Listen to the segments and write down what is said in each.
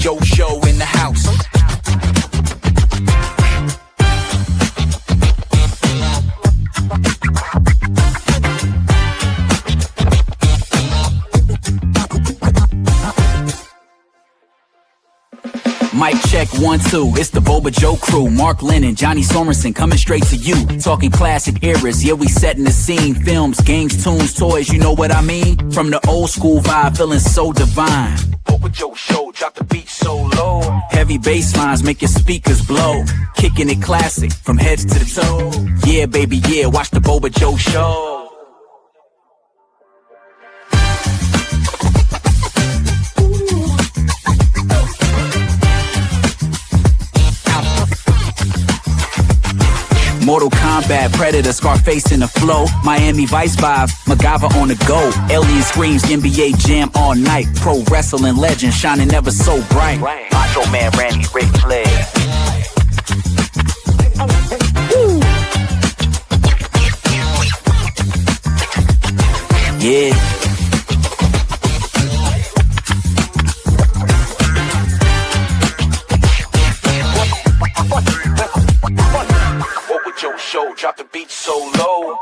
Joe show in the house. Mic check 1 2, it's the Boba Joe crew. Mark Lennon, Johnny Sorensen coming straight to you. Talking classic eras, yeah, we setting the scene. Films, games, tunes, toys, you know what I mean? From the old school vibe, feeling so divine. Boba Joe show, drop the beat so low. Heavy bass lines make your speakers blow. Kicking it classic, from heads to the toe. Yeah, baby, yeah, watch the Boba Joe show. Mortal Kombat, Predator, Scarface in the flow. Miami Vice vibe, MacGyver on the go. Alien screams, NBA jam all night. Pro wrestling legend, shining ever so bright. Macho Man Randy, Ric Flair. Yeah. Show, drop the beat so low.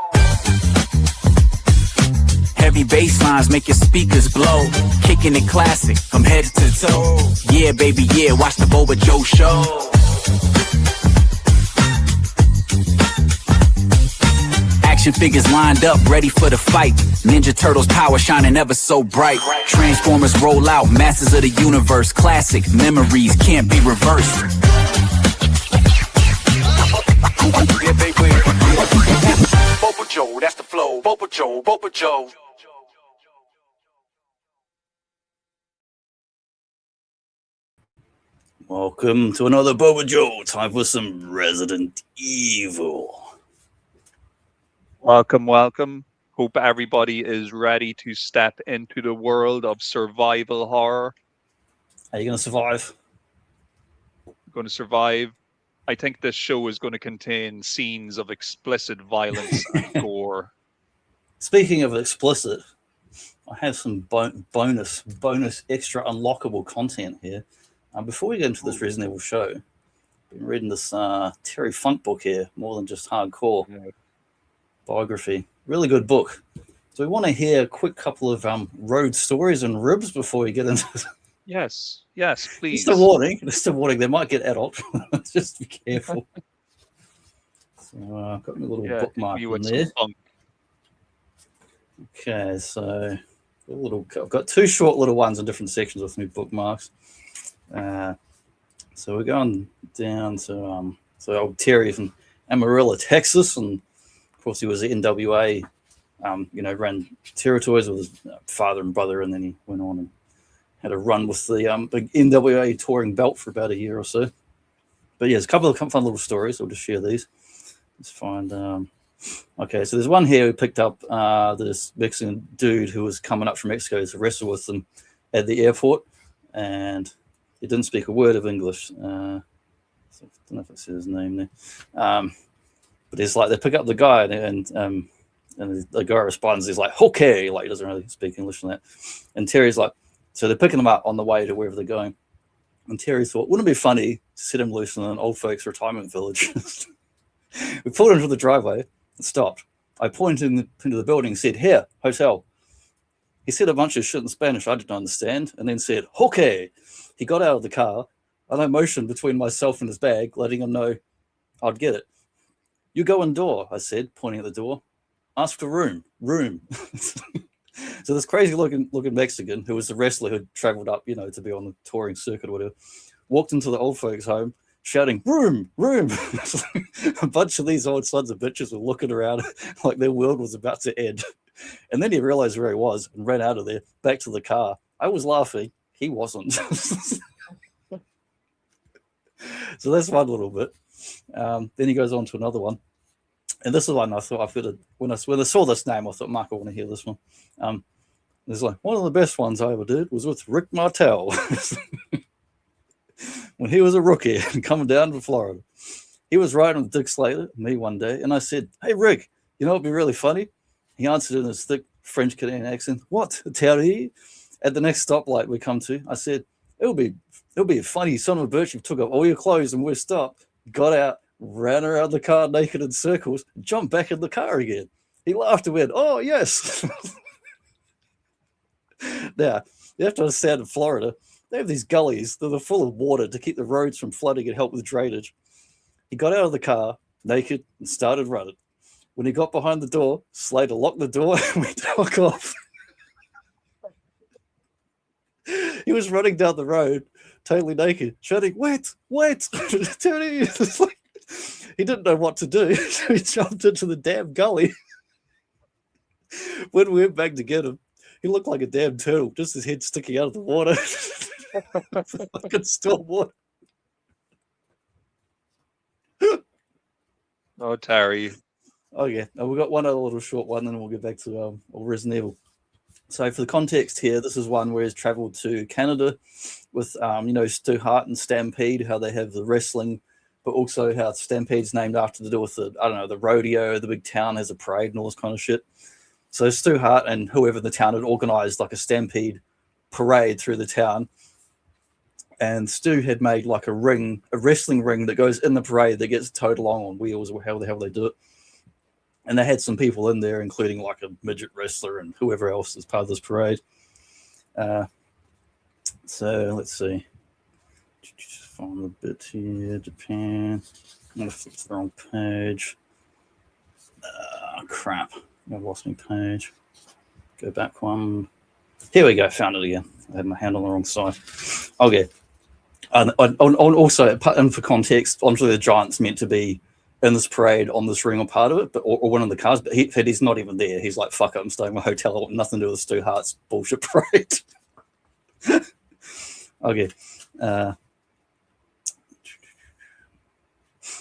Heavy bass lines make your speakers blow. Kicking it classic from head to toe. Yeah, baby, yeah, watch the Boba Joe show. Action figures lined up, ready for the fight. Ninja Turtles power shining ever so bright. Transformers roll out, masters of the universe. Classic memories can't be reversed. Yeah, baby. Boba Joe, that's the flow. Boba Joe, Boba Joe. Welcome to another Boba Joe. Time for some Resident Evil. Welcome, welcome. Hope everybody is ready to step into the world of survival horror. Are you going to survive? Going to survive. I think this show is going to contain scenes of explicit violence and gore. Speaking of explicit, I have some bonus extra unlockable content here. Before we get into this Resident Evil show, I've been reading this Terry Funk book here, More Than Just Hardcore biography. Really good book. So we want to hear a quick couple of road stories and ribs before we get into it. Yes, please. Just a warning, they might get adult. Just be careful. So I've got my little bookmark in there. Okay, so I've got two short little ones in different sections with my bookmarks. So we're going down to old Terry from Amarillo, Texas, and of course he was the NWA, ran territories with his father and brother, and then he went on and had a run with the big NWA touring belt for about a year or so. But yeah, there's a couple of fun little stories. I'll just share these. Let's find. Okay, so there's one here who picked up this Mexican dude who was coming up from Mexico to wrestle with them at the airport, and he didn't speak a word of English. So I don't know if it says his name there. But it's like they pick up the guy, and the guy responds. He's like, "Okay," like he doesn't really speak English and that. And Terry's like. So they're picking them up on the way to wherever they're going. And Terry thought, wouldn't it be funny to set him loose in an old folks retirement village? We pulled into the driveway and stopped. I pointed into the building and said, "Here, hotel." He said a bunch of shit in Spanish I didn't understand and then said, "Okay." He got out of the car and I motioned between myself and his bag, letting him know I'd get it. "You go indoor," I said, pointing at the door. "Ask for room." So this crazy looking Mexican, who was the wrestler who traveled up, to be on the touring circuit or whatever, walked into the old folks' home shouting, "Room, room." A bunch of these old sons of bitches were looking around like their world was about to end. And then he realized where he was and ran out of there, back to the car. I was laughing. He wasn't. So that's one little bit. Then he goes on to another one. And this is one I thought I've got to, when I saw this name, I thought, Mark, I want to hear this one. There's like, one of the best ones I ever did was with Rick Martel. When he was a rookie and coming down to Florida. He was riding with Dick Slater, me one day, and I said, "Hey, Rick, you know what would be really funny?" He answered in his thick French Canadian accent, "What, Terry?" At the next stoplight we come to, I said, it'll be funny, son of a bitch. You took off all your clothes and we're stopped, got out, ran around the car naked in circles, jumped back in the car again. He laughed and went, "Oh yes." Now you have to understand, in Florida, they have these gullies that are full of water to keep the roads from flooding and help with drainage. He got out of the car naked and started running. When he got behind the door, Slater locked the door and we took off. He was running down the road, totally naked, shouting, "Wet, wet!" He didn't know what to do, so he jumped into the damn gully. When we went back to get him, he looked like a damn turtle, just his head sticking out of the water. Fucking storm water. Oh, Terry. Oh yeah, we've got one other little short one, then we'll get back to Resident Evil. So for the context here, this is one where he's travelled to Canada with, Stu Hart and Stampede, how they have the wrestling, but also how Stampede's named after to do with the rodeo, the big town has a parade and all this kind of shit. So Stu Hart and whoever in the town had organised like a Stampede parade through the town. And Stu had made like a wrestling ring that goes in the parade that gets towed along on wheels, or how the hell they do it. And they had some people in there, including like a midget wrestler and whoever else is part of this parade. So let's see. Just find the bit here. Japan. I'm going to flip to the wrong page. Crap. I lost my page. Go back one. Here we go. Found it again. I had my hand on the wrong side. Okay. Also, and for context, Andre the Giant's meant to be in this parade on this ring or part of it, but or one of the cars, but he's not even there. He's like, "Fuck it, I'm staying in my hotel. I want nothing to do with Stu Hart's bullshit parade." Okay.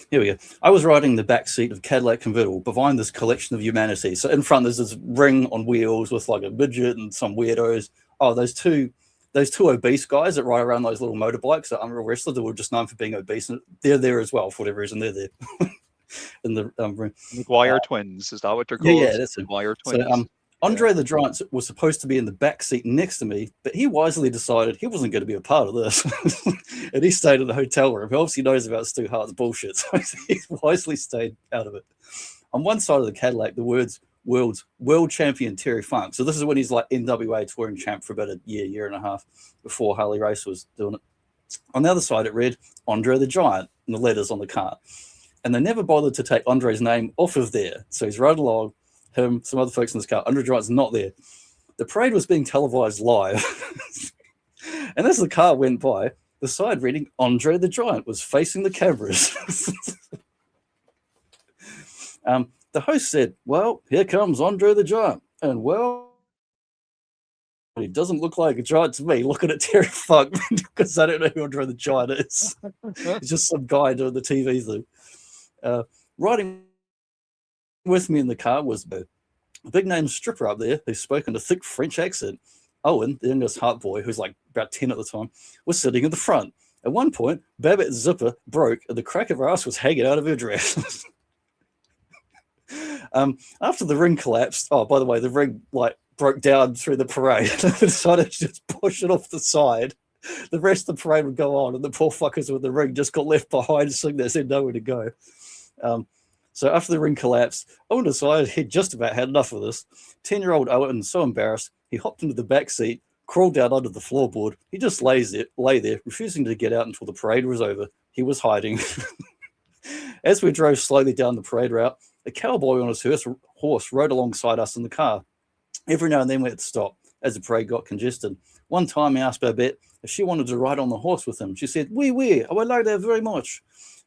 Here we go. I was riding the back seat of Cadillac convertible behind this collection of humanity. So in front, there's this ring on wheels with like a midget and some weirdos. Oh, those two obese guys that ride around those little motorbikes that Unreal Wrestler that were just known for being obese. And they're there as well for whatever reason. They're there. In the McGuire twins, is that what they're called? Yeah, that's it. McGuire twins. So, Andre the Giant was supposed to be in the back seat next to me, but he wisely decided he wasn't going to be a part of this, and he stayed in the hotel room. He obviously knows about Stu Hart's bullshit, so he wisely stayed out of it. On one side of the Cadillac, the words "World Champion Terry Funk." So this is when he's like NWA touring champ for about a year and a half before Harley Race was doing it. On the other side, it read Andre the Giant and the letters on the car. And they never bothered to take Andre's name off of there. So he's riding along, him, some other folks in this car. Andre the Giant's not there. The parade was being televised live. And as the car went by, the side reading Andre the Giant was facing the cameras. The host said, "Well, here comes Andre the Giant. And well, he doesn't look like a giant to me, looking at Terry Funk, because I don't know who Andre the Giant is. He's just some guy doing the TV thing." Riding with me in the car was a big name stripper up there who spoke in a thick French accent. Owen, the youngest Hart boy, who's like about 10 at the time, was sitting in the front. At one point, Babette's zipper broke and the crack of her ass was hanging out of her dress. After the ring collapsed, oh, by the way, the ring like broke down through the parade. They decided to just push it off the side. The rest of the parade would go on, and the poor fuckers with the ring just got left behind, sitting there, said nowhere to go. So after the ring collapsed, Owen decided he'd just about had enough of this. 10-year-old Owen, so embarrassed, he hopped into the back seat, crawled down under the floorboard. He just lay there, refusing to get out until the parade was over. He was hiding. As we drove slowly down the parade route, a cowboy on his horse rode alongside us in the car. Every now and then we had to stop as the parade got congested. One time he asked Babette if she wanted to ride on the horse with him. She said, Oui, I would like that very much.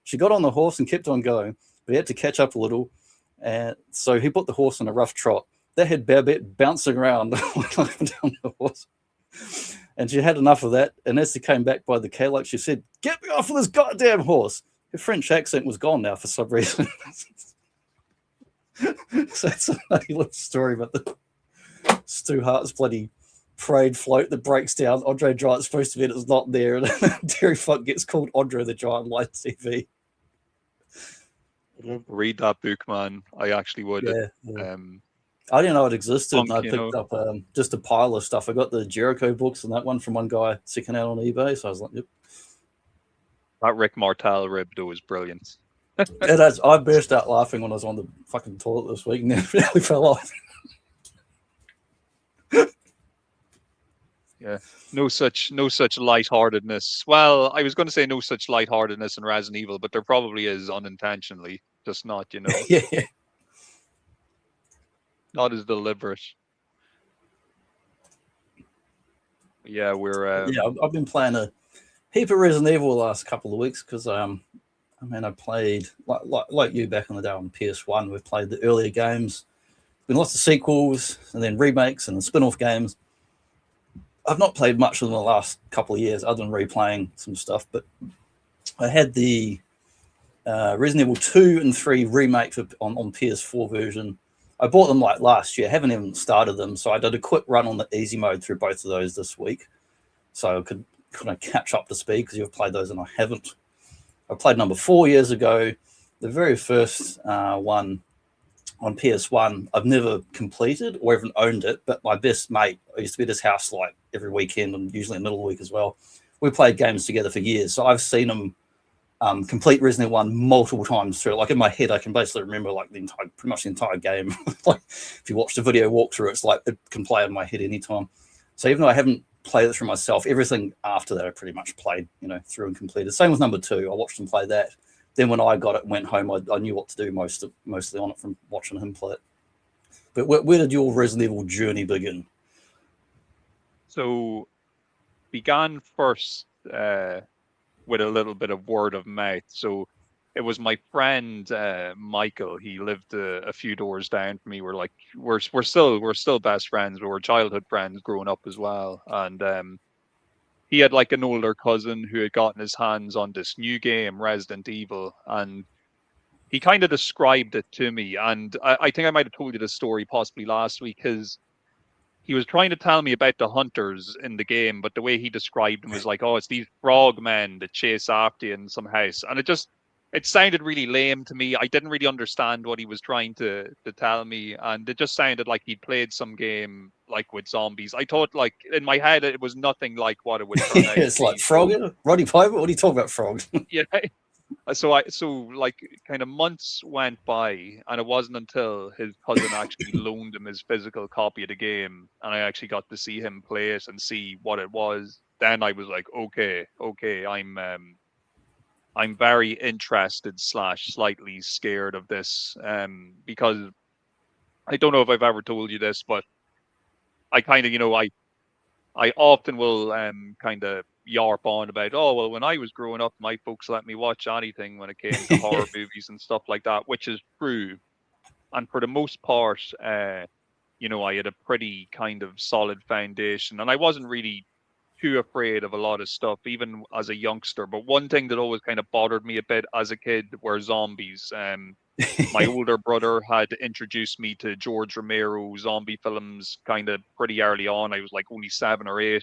She got on the horse and kept on going, but he had to catch up a little. And so he put the horse on a rough trot. That had Babette bouncing around down the horse. And she had enough of that. And as he came back by the Cadillac, she said, "Get me off of this goddamn horse." Her French accent was gone now for some reason. So that's a funny little story about the Stu Hart's bloody parade float that breaks down. Andre the Giant's supposed to be, and it's not there. And Terry Funk gets called Andre the Giant live TV. Read that book, man. I actually would. Yeah. I didn't know it existed, and Punk, I you picked know. up just a pile of stuff. I got the Jericho books and that one from one guy second out on eBay. So I was like, yep. That Rick Martel rib though is brilliant. I burst out laughing when I was on the fucking toilet this week and nearly fell off. Yeah. No such lightheartedness. Well, I was going to say no such lightheartedness in Resident Evil, but there probably is unintentionally, just not, Yeah. not as deliberate. Yeah, we're Yeah, I've been playing a heap of Resident Evil the last couple of weeks because I played like you back in the day on PS1. We've played the earlier games, been lots of sequels and then remakes and spin-off games. I've not played much in the last couple of years other than replaying some stuff, but I had the Resident Evil 2 and 3 remake on PS4 version. I bought them like last year, haven't even started them, so I did a quick run on the easy mode through both of those this week, so I could kind of catch up to speed because you've played those and I haven't. I played number 4 years ago, the very first one on PS1. I've never completed or even owned it, but my best mate, I used to be at his house like every weekend and usually in the middle of the week as well. We played games together for years, so I've seen him complete Resident Evil 1 multiple times through. Like in my head, I can basically remember like pretty much the entire game. Like if you watch the video walkthrough, it's like it can play in my head anytime. So even though I haven't played it through myself, everything after that I pretty much played, through and completed. Same with number 2. I watched him play that. Then when I got it and went home, I knew what to do mostly on it from watching him play it. But where did your Resident Evil journey begin? So began first with a little bit of word of mouth. So it was my friend Michael. He lived a few doors down from me. We're still best friends. We were childhood friends growing up as well. And he had like an older cousin who had gotten his hands on this new game, Resident Evil, and he kind of described it to me. And I think I might have told you this story possibly last week, because he was trying to tell me about the hunters in the game, but the way he described them was like, oh, it's these frog men that chase after you in some house. And it sounded really lame to me. I didn't really understand what he was trying to tell me. And it just sounded like he'd played some game like with zombies. I thought like in my head, it was nothing like what it would turn out It's to like be. Frog, Roddy Piper. What are you talking about, frogs? Yeah. So like kind of months went by, and it wasn't until his cousin actually loaned him his physical copy of the game, and I actually got to see him play it and see what it was. Then I was like, okay, I'm very interested / slightly scared of this, because I don't know if I've ever told you this, but I kind of, I often will kind of yarp on about, oh, well, when I was growing up, my folks let me watch anything when it came to horror movies and stuff like that, which is true. And for the most part, I had a pretty kind of solid foundation, and I wasn't really too afraid of a lot of stuff, even as a youngster. But one thing that always kind of bothered me a bit as a kid were zombies. My older brother had introduced me to George Romero zombie films kind of pretty early on. I was like only 7 or 8.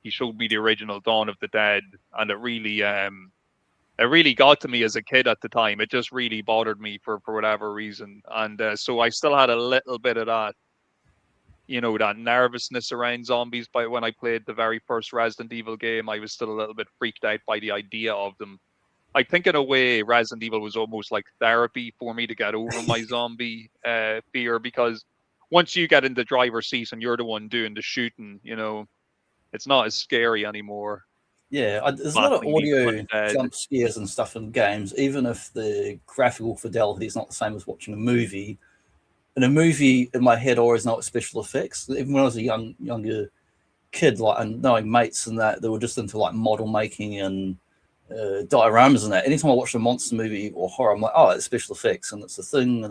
He showed me the original Dawn of the Dead, and it really got to me as a kid at the time. It just really bothered me for whatever reason. And so I still had a little bit of that, that nervousness around zombies. But when I played the very first Resident Evil game, I was still a little bit freaked out by the idea of them. I think in a way, Resident Evil was almost like therapy for me to get over my zombie fear, because once you get in the driver's seat and you're the one doing the shooting, it's not as scary anymore. Yeah, there's a lot of Battling these audio undead. jump scares and stuff in games, even if the graphical fidelity is not the same as watching a movie. In a movie, in my head, I always know it's special effects. Even when I was a younger kid, like, and knowing mates and that, they were just into like model making and dioramas and that. Anytime I watch a monster movie or horror, I'm like, oh, it's special effects and it's a thing.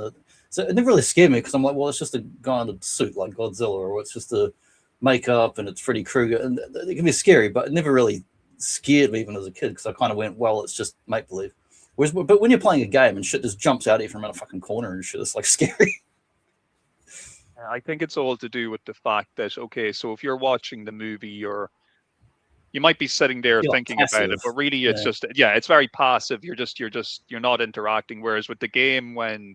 So it never really scared me because I'm like, well, it's just a guy in a suit like Godzilla, or it's just a makeup and it's Freddy Krueger. And it can be scary, but it never really scared me even as a kid because I kind of went, well, it's just make believe. But when you're playing a game and shit just jumps out at you from around a fucking corner and shit, it's like scary. I think it's all to do with the fact that, okay, so if you're watching the movie, you might be sitting there You're thinking passive. about it, but really it's just, it's very passive. You're not interacting. Whereas with the game, when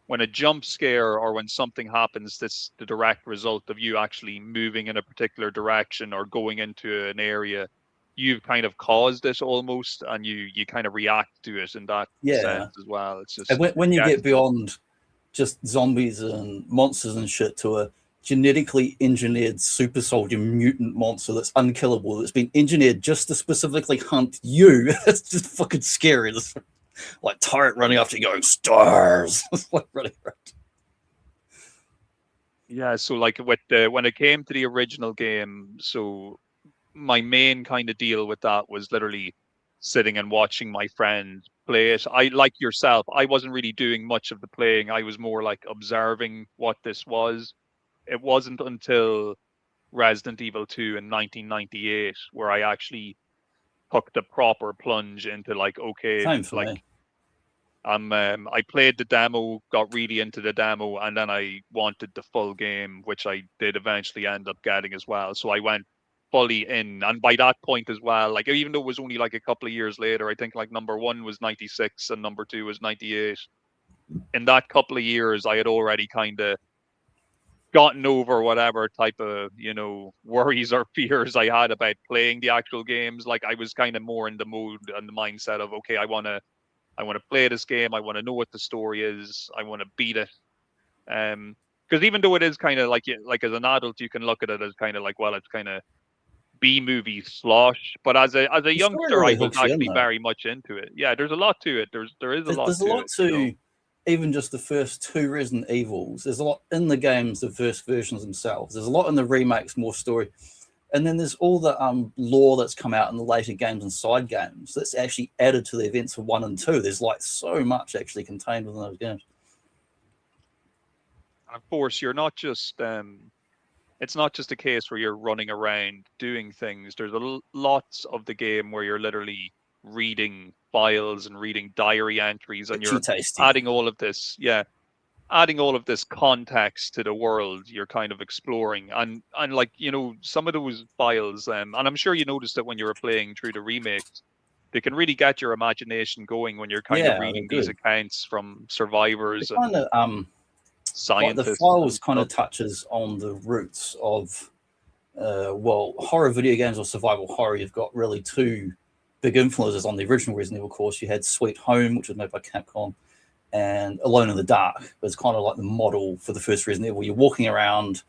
when a jump scare or when something happens that's the direct result of you actually moving in a particular direction or going into an area, you've kind of caused it almost, and you kind of react to it in that sense as well. It's just, and when you get beyond just zombies and monsters and shit to a genetically engineered super soldier mutant monster that's unkillable, that's been engineered just to specifically hunt you, it's just fucking scary. This like turret running after you going stars. Like running around. Yeah, so like with when it came to the original game, so my main kind of deal with that was literally sitting and watching my friend play it. I, like yourself, I wasn't really doing much of the playing. I was more like observing what this was. It wasn't until Resident Evil 2 in 1998 where I actually took the proper plunge into like, okay, Same for like me. I played the demo, got really into the demo, and then I wanted the full game, which I did eventually end up getting as well. So I went fully in, and by that point as well, like even though it was only like a couple of years later, I think like number 1 was 96 and number 2 was 98. In that couple of years, I had already kind of gotten over whatever type of, you know, worries or fears I had about playing the actual games. Like I was kind of more in the mood and the mindset of, okay, I want to play this game. I want to know what the story is. I want to beat it. Because even though it is kind of like as an adult, you can look at it as kind of like, well, it's kind of B movie slosh. But as a The story youngster, really I was hooks you in, actually though. very much into it. Yeah, there's a lot to it. There is a lot There's a to lot it. to You know? even just the first 2 Resident Evils. There's a lot in the games, the first versions themselves. There's a lot in the remakes, more story. And then there's all the lore that's come out in the later games and side games that's actually added to the events of 1 and 2. There's like so much actually contained within those games. And of course, you're not just it's not just a case where you're running around doing things. There's lots of the game where you're literally reading files and reading diary entries, and you're tasty. adding all of this, adding all of this context to the world you're kind of exploring. And like, you know, some of those files, and I'm sure you noticed it when you were playing through the remakes, they can really get your imagination going when you're kind of reading these accounts from survivors and scientists. Like the files kind of touches on the roots of horror video games or survival horror. You've got really 2 big influences on the original Resident Evil. Of course, you had Sweet Home, which was made by Capcom, and Alone in the Dark was kind of like the model for the first Resident Evil. You're walking around,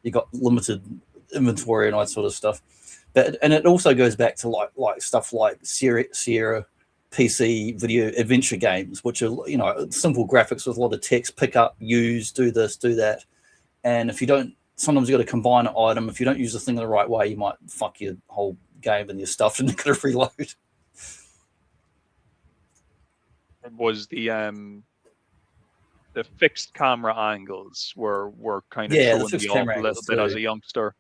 you got limited inventory and all that sort of stuff. And it also goes back to like stuff like Sierra PC video adventure games, which are, you know, simple graphics with a lot of text, pick up, use, do this, do that. And if you don't, sometimes you got to combine an item. If you don't use the thing the right way, you might fuck your whole game and your stuff and you're going to reload. It was the fixed camera angles were kind of throwing me off a little bit as a youngster.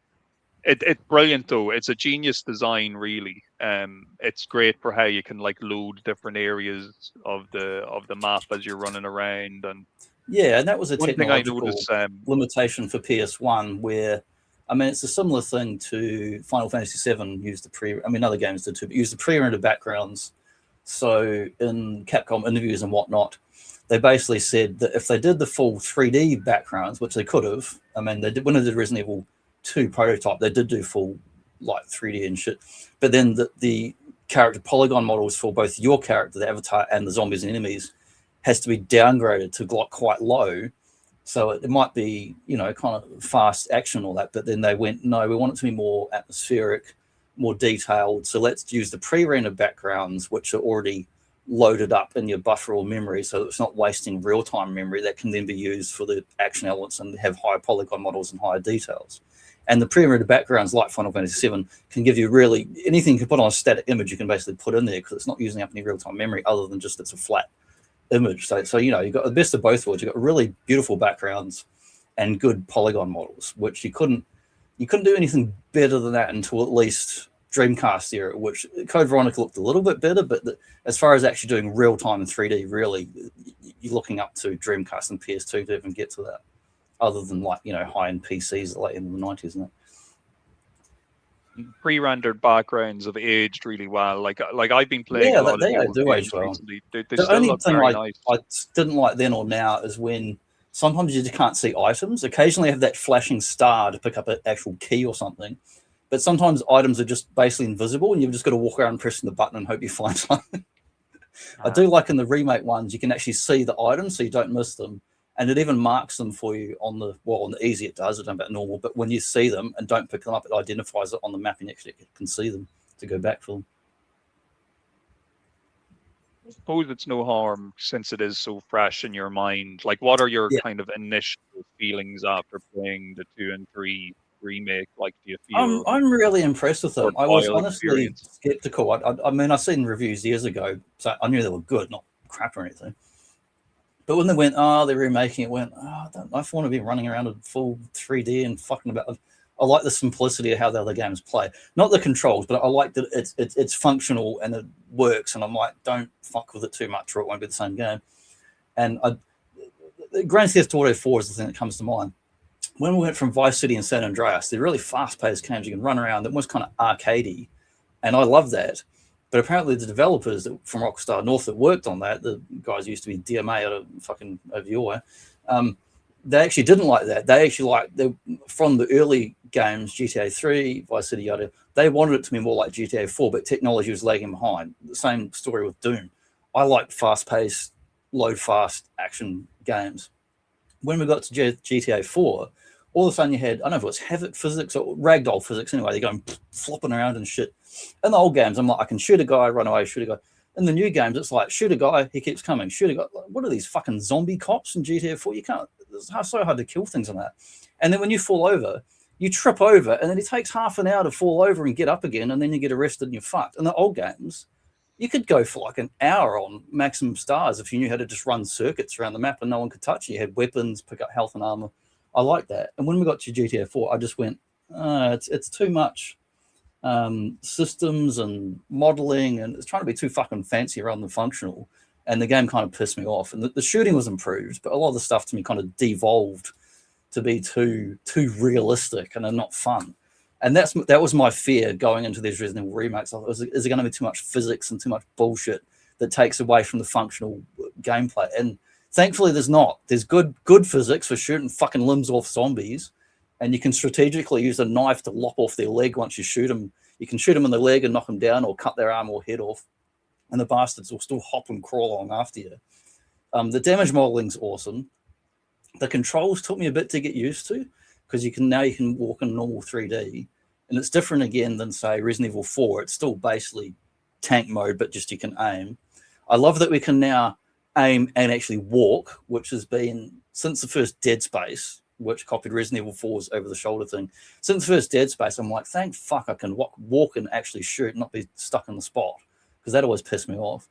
It's brilliant though. It's a genius design, really. It's great for how you can like load different areas of the map as you're running around. And and that was a technological noticed, limitation for PS1, where I mean it's a similar thing to Final Fantasy VII. Other games did too, but used the pre-rendered backgrounds. So in Capcom interviews and whatnot, they basically said that if they did the full 3D backgrounds, which they could have, I mean, they did when they did Resident Evil 2 prototype, they did do full like 3D and shit. But then the character polygon models for both your character, the avatar, and the zombies and enemies has to be downgraded to quite low. So it might be, you know, kind of fast action and all that. But then they went, no, we want it to be more atmospheric, more detailed. So let's use the pre-rendered backgrounds, which are already loaded up in your buffer or memory, so it's not wasting real-time memory that can then be used for the action elements and have higher polygon models and higher details. And the pre-rendered backgrounds, like Final Fantasy VII, can give you really anything you can put on a static image, you can basically put in there because it's not using up any real-time memory other than just it's a flat image. So you know, you've got the best of both worlds. You've got really beautiful backgrounds and good polygon models, which you couldn't do anything better than that until at least Dreamcast era, which Code Veronica looked a little bit better, but as far as actually doing real-time in 3D, really, you're looking up to Dreamcast and PS2 to even get to that, other than like, you know, high-end PCs late in the 90s, isn't it? Pre-rendered backgrounds have aged really well. Like I've been playing a lot of they do age well. recently. They the still only look thing very I nice. didn't like then or now is when sometimes you just can't see items. Occasionally, you have that flashing star to pick up an actual key or something. But sometimes items are just basically invisible, and you've just got to walk around pressing the button and hope you find something. I do like in the remake ones, you can actually see the items so you don't miss them. And it even marks them for you on the easy it does, it don't about normal, but when you see them and don't pick them up, it identifies it on the map and you actually can see them to go back for them. I suppose it's no harm since it is so fresh in your mind. Like, what are your kind of initial feelings after playing the 2 and 3 remake? Like, do you feel I'm really impressed with them. I was honestly skeptical. I mean, I've seen reviews years ago, so I knew they were good, not crap or anything. But when they went, they're remaking it, went, I don't know if I want to be running around in full 3D and fucking about. I like the simplicity of how the other games play. Not the controls, but I like that it's functional and it works. And I'm like, don't fuck with it too much or it won't be the same game. And Grand Theft Auto 4 is the thing that comes to mind. When we went from Vice City and San Andreas, they're really fast-paced games. You can run around. They're almost kind of arcadey. And I love that. But apparently the developers from Rockstar North that worked on that, the guys used to be DMA out of fucking over your way, they actually didn't like that. They actually from the early games, GTA 3, Vice City, yada, they wanted it to be more like GTA 4, but technology was lagging behind. The same story with Doom. I like fast-paced, load-fast action games. When we got to GTA 4, all of a sudden you had, I don't know if it was Havoc physics or Ragdoll physics anyway, they're going flopping around and shit. In the old games, I'm like, I can shoot a guy, run away, shoot a guy. In the new games, it's like, shoot a guy, he keeps coming, shoot a guy. What are these fucking zombie cops in GTA 4? You can't, it's so hard to kill things on that. And then when you fall over, you trip over, and then it takes half an hour to fall over and get up again, and then you get arrested and you're fucked. In the old games, you could go for like an hour on maximum stars if you knew how to just run circuits around the map and no one could touch you. You had weapons, pick up health and armor. I like that. And when we got to GTA 4, I just went, it's too much systems and modeling, and it's trying to be too fucking fancy rather than functional. And the game kind of pissed me off. And the shooting was improved, but a lot of the stuff to me kind of devolved to be too realistic and not fun. And that was my fear going into these Resident Evil remakes. I thought, is it going to be too much physics and too much bullshit that takes away from the functional gameplay? And thankfully, there's not. There's good physics for shooting fucking limbs off zombies, and you can strategically use a knife to lop off their leg once you shoot them. You can shoot them in the leg and knock them down, or cut their arm or head off, and the bastards will still hop and crawl along after you. The damage modeling's awesome. The controls took me a bit to get used to, because you can walk in normal 3D, and it's different again than, say, Resident Evil 4. It's still basically tank mode, but just you can aim. I love that we can now aim and actually walk, which has been since the first Dead Space, which copied Resident Evil 4's over the shoulder thing. Since the first Dead Space, I'm like, thank fuck I can walk and actually shoot, not be stuck in the spot, because that always pissed me off.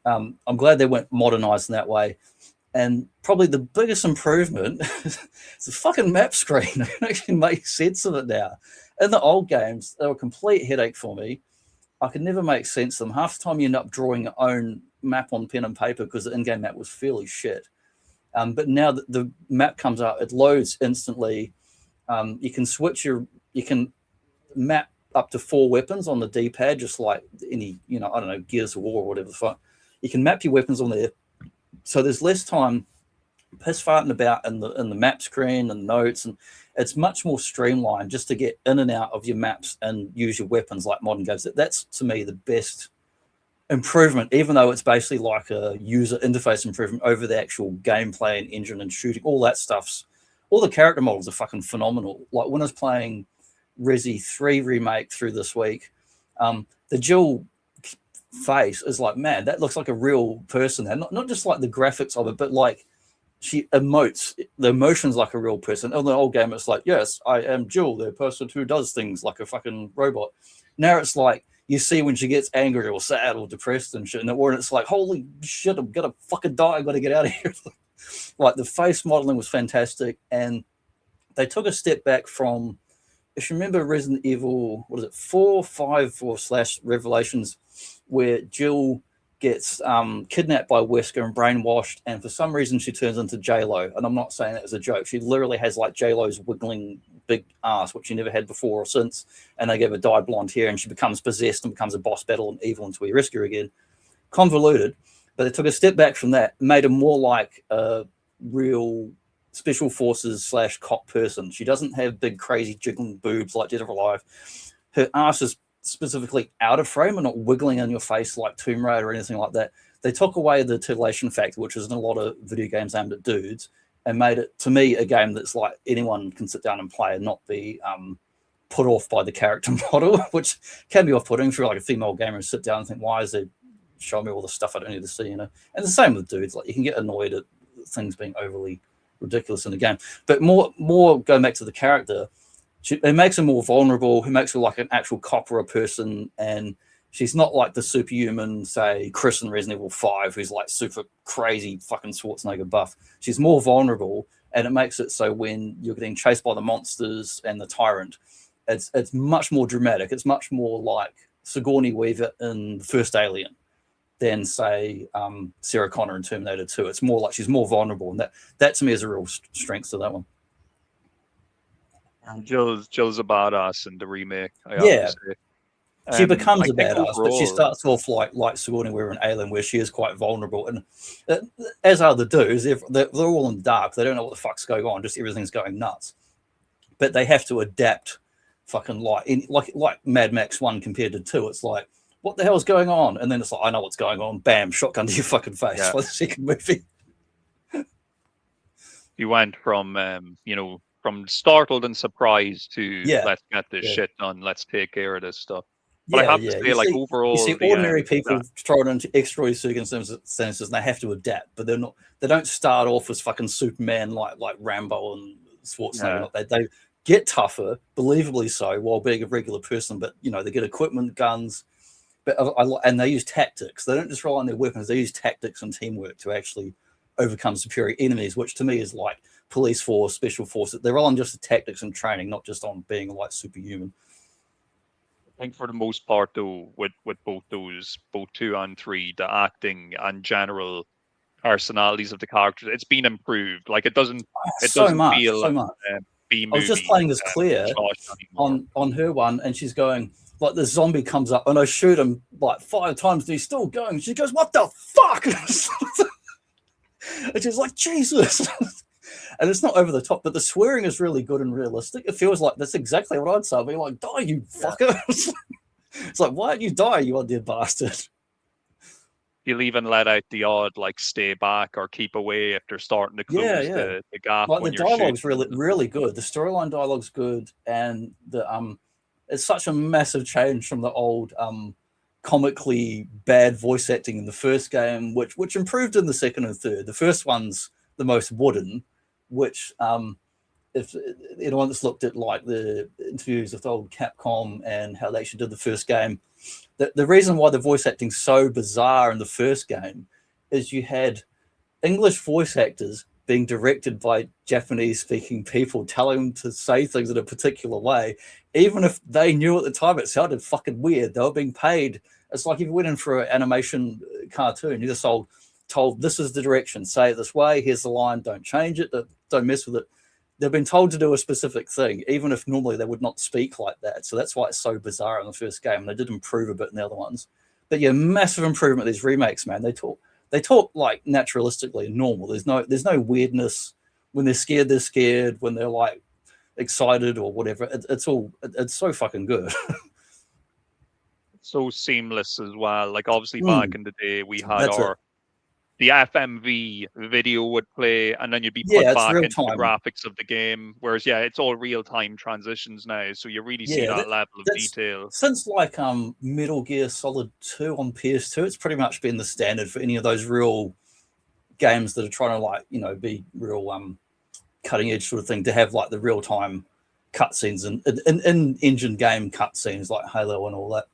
I'm glad they went modernized in that way. And probably the biggest improvement is the fucking map screen. I can actually make sense of it now. In the old games, they were a complete headache for me. I could never make sense of them. Half the time you end up drawing your own map on pen and paper because the in-game map was fairly shit. But now that the map comes up, it loads instantly. You can map up to 4 weapons on the D-pad, just like any, I don't know, Gears of War or whatever the fuck. You can map your weapons on there. So there's less time piss farting about in the map screen and notes, and it's much more streamlined just to get in and out of your maps and use your weapons like modern games. That's to me the best improvement, even though it's basically like a user interface improvement over the actual gameplay and engine and shooting. All that stuff's, all the character models are fucking phenomenal. Like when I was playing Resi 3 remake through this week, the Jill face is like, man, that looks like a real person. And not just like the graphics of it, but like she emotes the emotions like a real person. In the old game, it's like, yes, I am Jill, the person who does things like a fucking robot. Now it's like you see when she gets angry or sad or depressed and shit, and it's like, holy shit, I'm gonna fucking die, I gotta get out of here. Like the face modeling was fantastic, and they took a step back from, if you remember Resident Evil, 4, 5, or / Revelations, where Jill gets kidnapped by Wesker and brainwashed, and for some reason she turns into J-Lo. And I'm not saying that as a joke. She literally has like J-Lo's wiggling big ass, which she never had before or since, and they gave her dyed blonde hair, and she becomes possessed and becomes a boss battle and evil until we rescue her again. Convoluted, but they took a step back from that, made her more like a real special forces / cop person. She doesn't have big, crazy, jiggling boobs like Dead or Alive. Her ass is specifically out of frame and not wiggling in your face like Tomb Raider or anything like that. They took away the titillation factor, which is in a lot of video games aimed at dudes, and made it, to me, a game that's like anyone can sit down and play and not be put off by the character model, which can be off-putting if you're like a female gamer and sit down and think, why is it showing me all the stuff I don't need to see, you know? And the same with dudes. Like, you can get annoyed at things being overly ridiculous in the game. But more going back to the character, it makes her more vulnerable. It makes her like an actual cop or a person, and she's not like the superhuman, say, Chris in Resident Evil 5, who's like super crazy fucking Schwarzenegger buff. She's more vulnerable, and it makes it so when you're getting chased by the monsters and the tyrant, it's much more dramatic. It's much more like Sigourney Weaver in the first Alien than, say, Sarah Connor in Terminator 2. It's more like she's more vulnerable, and that to me is a real strength to that one. Jill's a badass in the remake. Yeah. She becomes a badass, overall, but she starts off like Sigourney Weaver in Alien, where she is quite vulnerable. And as are the dudes, they're all in the dark. They don't know what the fuck's going on. Just everything's going nuts. But they have to adapt fucking like Mad Max 1 compared to 2. It's like, what the hell's going on? And then it's like, I know what's going on. Bam, shotgun to your fucking face. Yeah. For the second movie. You went from, from startled and surprised to let's get this shit done. Let's take care of this stuff. But I have to say, like, overall, you see ordinary people thrown into extraordinary circumstances, and they have to adapt. But they're not. They don't start off as fucking Superman like Rambo and Schwarzenegger. Yeah. They get tougher, believably so, while being a regular person. But they get equipment, guns, and they use tactics. They don't just rely on their weapons. They use tactics and teamwork to actually overcome superior enemies, which to me is like police force, special forces. They're all on just the tactics and training, not just on being like superhuman. I think for the most part, though, with both 2 and 3, the acting and general personalities of the characters, it's been improved. Like, it doesn't feel much. I was just playing as Claire on her one, and she's going, like, the zombie comes up and I shoot him like 5 times and he's still going. She goes, what the fuck? And she's like, Jesus. And it's not over the top, but the swearing is really good and realistic. It feels like that's exactly what I'd say. I'd be like, die, you fucker. It's like, why don't you die, you undead bastard? You'll even let out the odd, like, stay back or keep away if they're starting to close the gap. Like, the dialogue's really good. The storyline dialogue's good, and it's such a massive change from the old comically bad voice acting in the first game, which improved in the second and third. The first one's the most wooden, which if anyone that's looked at like the interviews with old Capcom and how they actually did the first game, the reason why the voice acting's so bizarre in the first game is you had English voice actors being directed by Japanese speaking people, telling them to say things in a particular way, even if they knew at the time it sounded fucking weird. They were being paid. It's like if you went in for an animation cartoon, you're just told this is the direction, say it this way, here's the line, don't change it, don't mess with it. They've been told to do a specific thing, even if normally they would not speak like that. So that's why it's so bizarre in the first game. And they did improve a bit in the other ones. But yeah, massive improvement these remakes, man. They talk like naturalistically and normal. There's no weirdness. When they're scared. When they're like excited or whatever, it's so fucking good. So seamless as well. Like, obviously back in the day we had the FMV video would play, and then you'd be put back into the graphics of the game. Whereas, it's all real-time transitions now, so you really see that level of detail. Since like Metal Gear Solid 2 on PS2, it's pretty much been the standard for any of those real games that are trying to be real cutting-edge sort of thing, to have like the real-time cutscenes and in-engine game cutscenes like Halo and all that.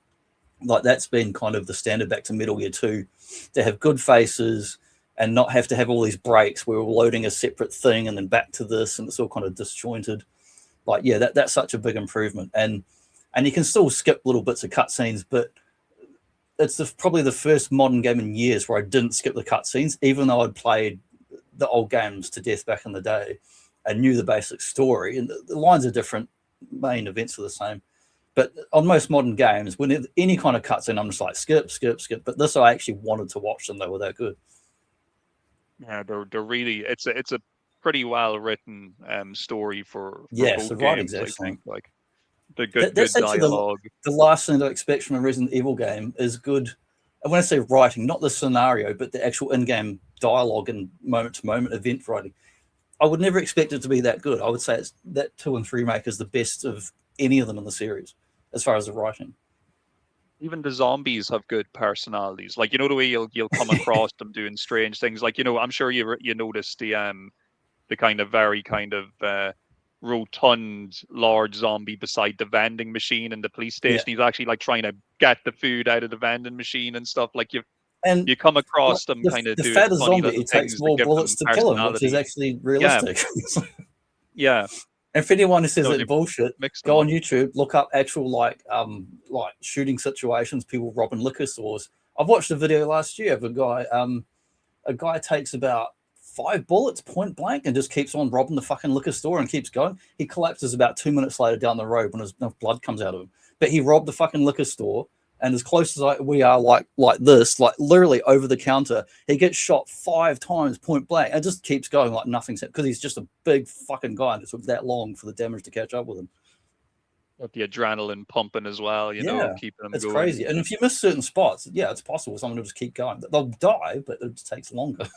Like, that's been kind of the standard back to Metal Gear 2, to have good faces and not have to have all these breaks where we're loading a separate thing and then back to this, and it's all kind of disjointed. Like, that's such a big improvement. And you can still skip little bits of cutscenes, but it's probably the first modern game in years where I didn't skip the cutscenes, even though I'd played the old games to death back in the day and knew the basic story. And the lines are different, main events are the same. But on most modern games, when any kind of cutscene, I'm just like, skip. But this, I actually wanted to watch them. They were that good. Yeah, they're really, it's a pretty well written story for Yes, both the writing's games. I excellent. think like the That's good actually dialogue. the last thing to expect from a Resident Evil game is good. And when I say writing, not the scenario, but the actual in-game dialogue and moment-to-moment event writing. I would never expect it to be that good. I would say it's that 2 and 3 remake is the best of any of them in the series, as far as the writing. Even the zombies have good personalities. Like, the way you'll come across them doing strange things. Like, I'm sure you noticed the kind of very kind of rotund large zombie beside the vending machine in the police Yeah, station. He's actually like trying to get the food out of the vending machine and stuff. Like and you come like across them kind of the doing fatter funny zombie, little it takes things that more give bullets them to kill him, which is personality. actually Yeah, realistic. yeah. And for anyone who says No, it's they bullshit, mix them go on up. YouTube, look up actual like shooting situations, people robbing liquor stores. I've watched a video last year of a guy takes about 5 bullets point blank and just keeps on robbing the fucking liquor store and keeps going. He collapses about 2 minutes later down the road when enough blood comes out of him. But he robbed the fucking liquor store, and as close as we are, like this, like literally over the counter, he gets shot 5 times point blank and just keeps going like nothing's because he's just a big fucking guy, and it took that long for the damage to catch up with him. With the adrenaline pumping as well, Yeah, keeping them it's going. crazy. And if you miss certain spots, yeah, it's possible someone will just keep going. They'll die, but it just takes longer.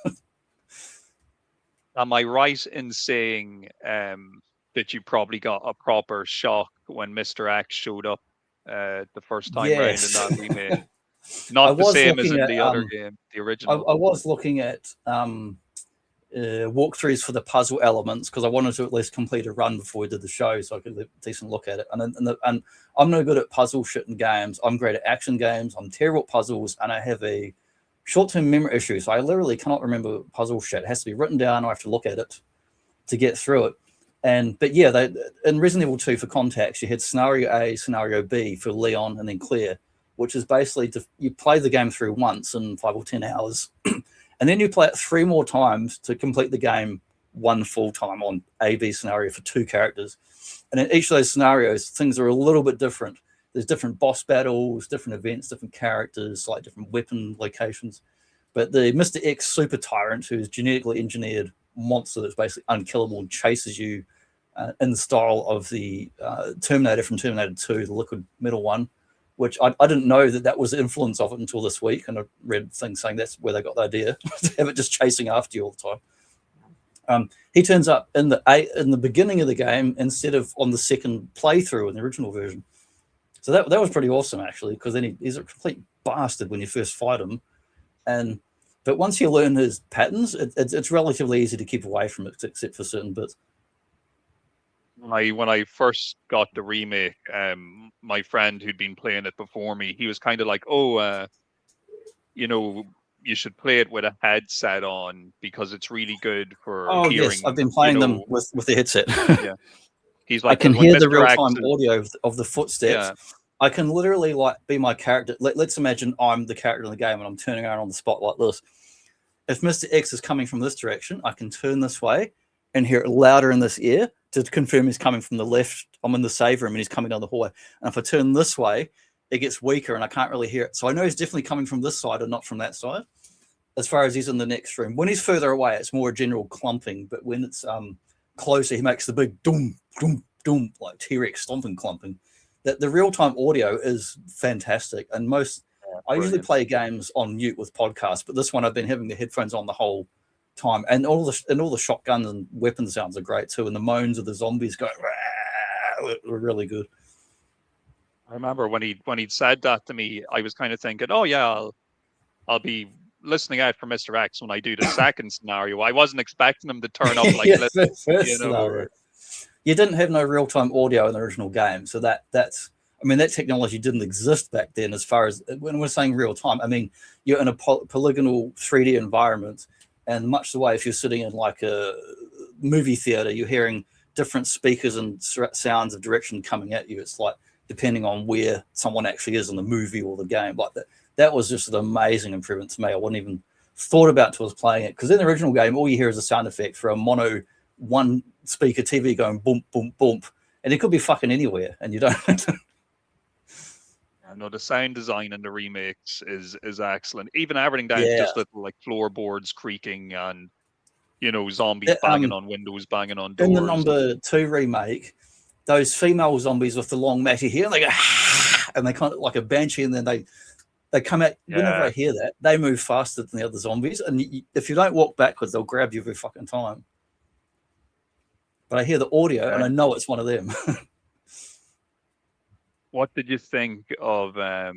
Am I right in saying that you probably got a proper shock when Mr. X showed up the first time round in Yes. that remake? I Not the was same as looking in at the other game, the I original. was looking at walkthroughs for the puzzle elements because I wanted to at least complete a run before we did the show, so I could have a decent look at it. And I'm no good at puzzle shit in games. I'm great at action games. I'm terrible at puzzles, and I have a short-term memory issue, so I literally cannot remember puzzle shit. It has to be written down. I have to look at it to get through it. But yeah, in Resident Evil 2 for context, you had scenario A, scenario B for Leon, and then Claire, which is basically you play the game through once in 5 or 10 hours, and then you play it 3 more times to complete the game one full time on A, B scenario for 2 characters. And in each of those scenarios, things are a little bit different. There's different boss battles, different events, different characters, like different weapon locations. But the Mr. X super tyrant, who's genetically engineered monster that's basically unkillable and chases you in the style of the Terminator from Terminator 2, the liquid metal one, which I didn't know that was the influence of it until this week. And I read things saying that's where they got the idea to have it just chasing after you all the time. He turns up in the beginning of the game instead of on the second playthrough in the original version. So that was pretty awesome, actually, because then he's a complete bastard when you first fight him. But once you learn his patterns, it's relatively easy to keep away from it, except for certain bits. When I first got the remake, my friend who'd been playing it before me, he was kind of like, "Oh, you should play it with a headset on because it's really good for Oh hearing." yes, I've been playing them with the headset. Yeah, he's I like, can when hear the Mr. X real-time is, audio of the footsteps. yeah, I can literally like be my character. Let's imagine I'm the character in the game and I'm turning around on the spot like this. If Mr. X is coming from this direction, I can turn this way and hear it louder in this ear to confirm he's coming from the left. I'm in the save room and he's coming down the hallway. And if I turn this way, it gets weaker and I can't really hear it. So I know he's definitely coming from this side and not from that side. As far as he's in the next room. When he's further away, it's more a general clumping. But when it's closer, he makes the big doom, doom, doom, like T-Rex stomping clumping. That the real-time audio is fantastic. And I usually play games on mute with podcasts, but this one I've been having the headphones on the whole time, and all the shotguns and weapon sounds are great too, and the moans of the zombies going were really good. I remember when he'd said that to me, I was kind of thinking, "Oh yeah, I'll be listening out for Mr. X when I do the second scenario." I wasn't expecting him to turn up like this, You didn't have no real-time audio in the original game, so that's. I mean, that technology didn't exist back then. As far as when we're saying real time, I mean you're in a polygonal 3D environment, and much the way if you're sitting in like a movie theater, you're hearing different speakers and sounds of direction coming at you. It's like depending on where someone actually is in the movie or the game. Like that was just an amazing improvement to me. I wouldn't even thought about until I was playing it, because in the original game, all you hear is a sound effect for a mono one speaker TV going boom, boom, boom, and it could be fucking anywhere, and you don't. No, the sound design in the remakes is excellent. Even everything down to Yeah. just little like floorboards creaking and zombies banging on windows, banging on doors. In the number 2 remake, those female zombies with the long matty hair, and they go, and they kind of like a banshee, and then they come out. Yeah. Whenever I hear that, they move faster than the other zombies, and if you don't walk backwards, they'll grab you every fucking time. But I hear the audio, and I know it's one of them. What did you think of the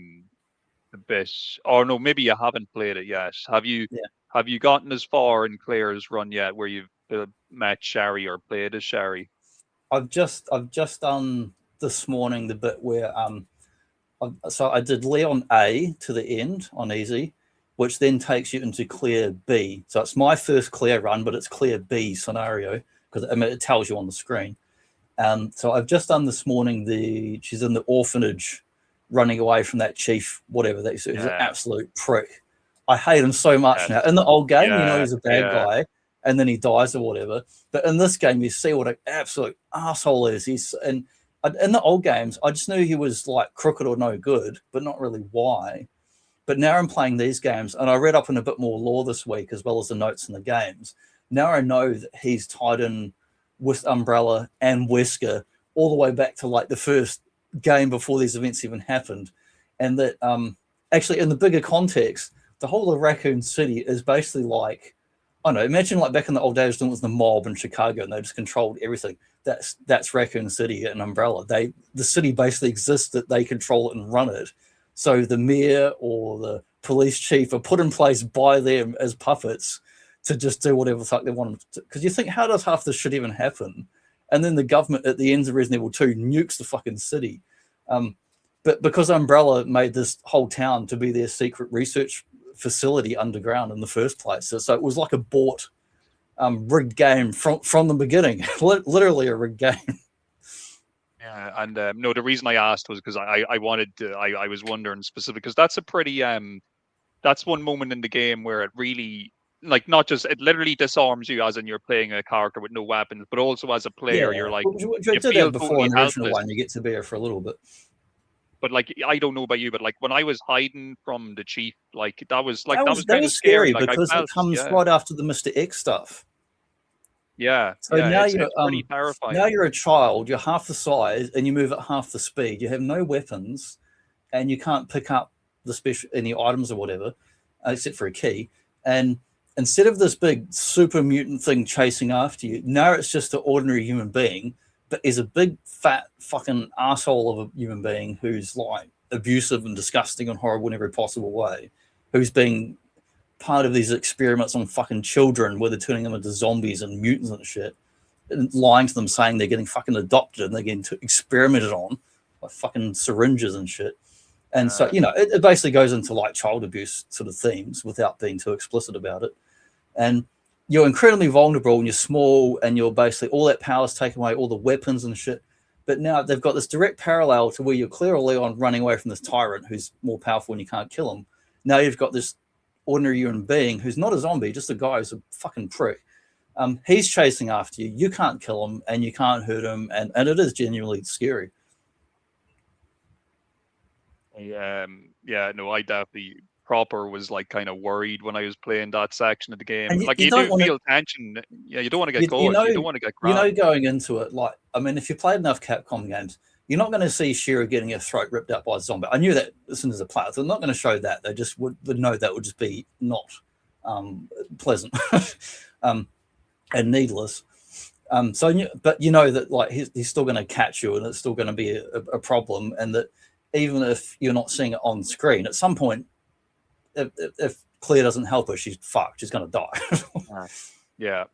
bit? Or no, maybe you haven't played it yet. Have you? Yeah. Have you gotten as far in Claire's run yet, where you've met Sherry or played as Sherry? I've just done this morning the bit where so I did Leon A to the end on easy, which then takes you into Claire B. So it's my first Claire run, but it's Claire B scenario because it tells you on the screen. So I've just done this morning. She's in the orphanage, running away from that chief, whatever that is. He's an absolute prick. I hate him so much now. In the old game, he's a bad guy, and then he dies or whatever. But in this game, you see what an absolute asshole is. In the old games, I just knew he was like crooked or no good, but not really why. But now I'm playing these games, and I read up on a bit more lore this week, as well as the notes in the games. Now I know that he's tied in with Umbrella and Wesker all the way back to like the first game before these events even happened. And that actually in the bigger context, the whole of Raccoon City is basically like, I don't know, imagine like back in the old days when it was the mob in Chicago and they just controlled everything. That's Raccoon City and Umbrella. The city basically exists that they control it and run it. So the mayor or the police chief are put in place by them as puppets to just do whatever the fuck they want them to. Because you think, how does half this shit even happen? And then the government at the end of Resident Evil 2 nukes the fucking city. But because Umbrella made this whole town to be their secret research facility underground in the first place. So it was like a bought rigged game from the beginning. Literally a rigged game. Yeah, and no, the reason I asked was because I was wondering specific, because that's a pretty that's one moment in the game where it really, like, not just, it literally disarms you as in you're playing a character with no weapons, but also as a player you're like, you did that before totally in the original one. You get to be here for a little bit. But like, I don't know about you, but like when I was hiding from the chief, like that was kind of scary like, because it comes right after the Mr. X stuff. Yeah. So now it's you're pretty terrifying. Now you're a child. You're half the size, and you move at half the speed. You have no weapons, and you can't pick up any items or whatever, except for a key. And instead of this big super mutant thing chasing after you, now it's just an ordinary human being, but is a big fat fucking asshole of a human being who's like abusive and disgusting and horrible in every possible way, who's being part of these experiments on fucking children where they're turning them into zombies and mutants and shit, and lying to them saying they're getting fucking adopted and they're getting experimented on by fucking syringes and shit. And so, it basically goes into like child abuse sort of themes without being too explicit about it. And you're incredibly vulnerable and you're small and you're basically, all that power's taken away, all the weapons and shit. But now they've got this direct parallel to where you're clearly on running away from this tyrant who's more powerful and you can't kill him. Now you've got this ordinary human being who's not a zombie, just a guy who's a fucking prick. He's chasing after you. You can't kill him and you can't hurt him. And it is genuinely scary. No, I definitely proper was like kind of worried when I was playing that section of the game. And like you do feel tension. Yeah, you don't want to get caught. You don't want to get grabbed. Going into it, like, I mean, if you played enough Capcom games, you're not going to see Shira getting her throat ripped out by a zombie. I knew that as soon as a player. They're not going to show that. They just would know that would just be not pleasant and needless. But you know that like he's still going to catch you, and it's still going to be a problem, and that even if you're not seeing it on screen, at some point, if Claire doesn't help her, she's fucked. She's going to die. Yeah.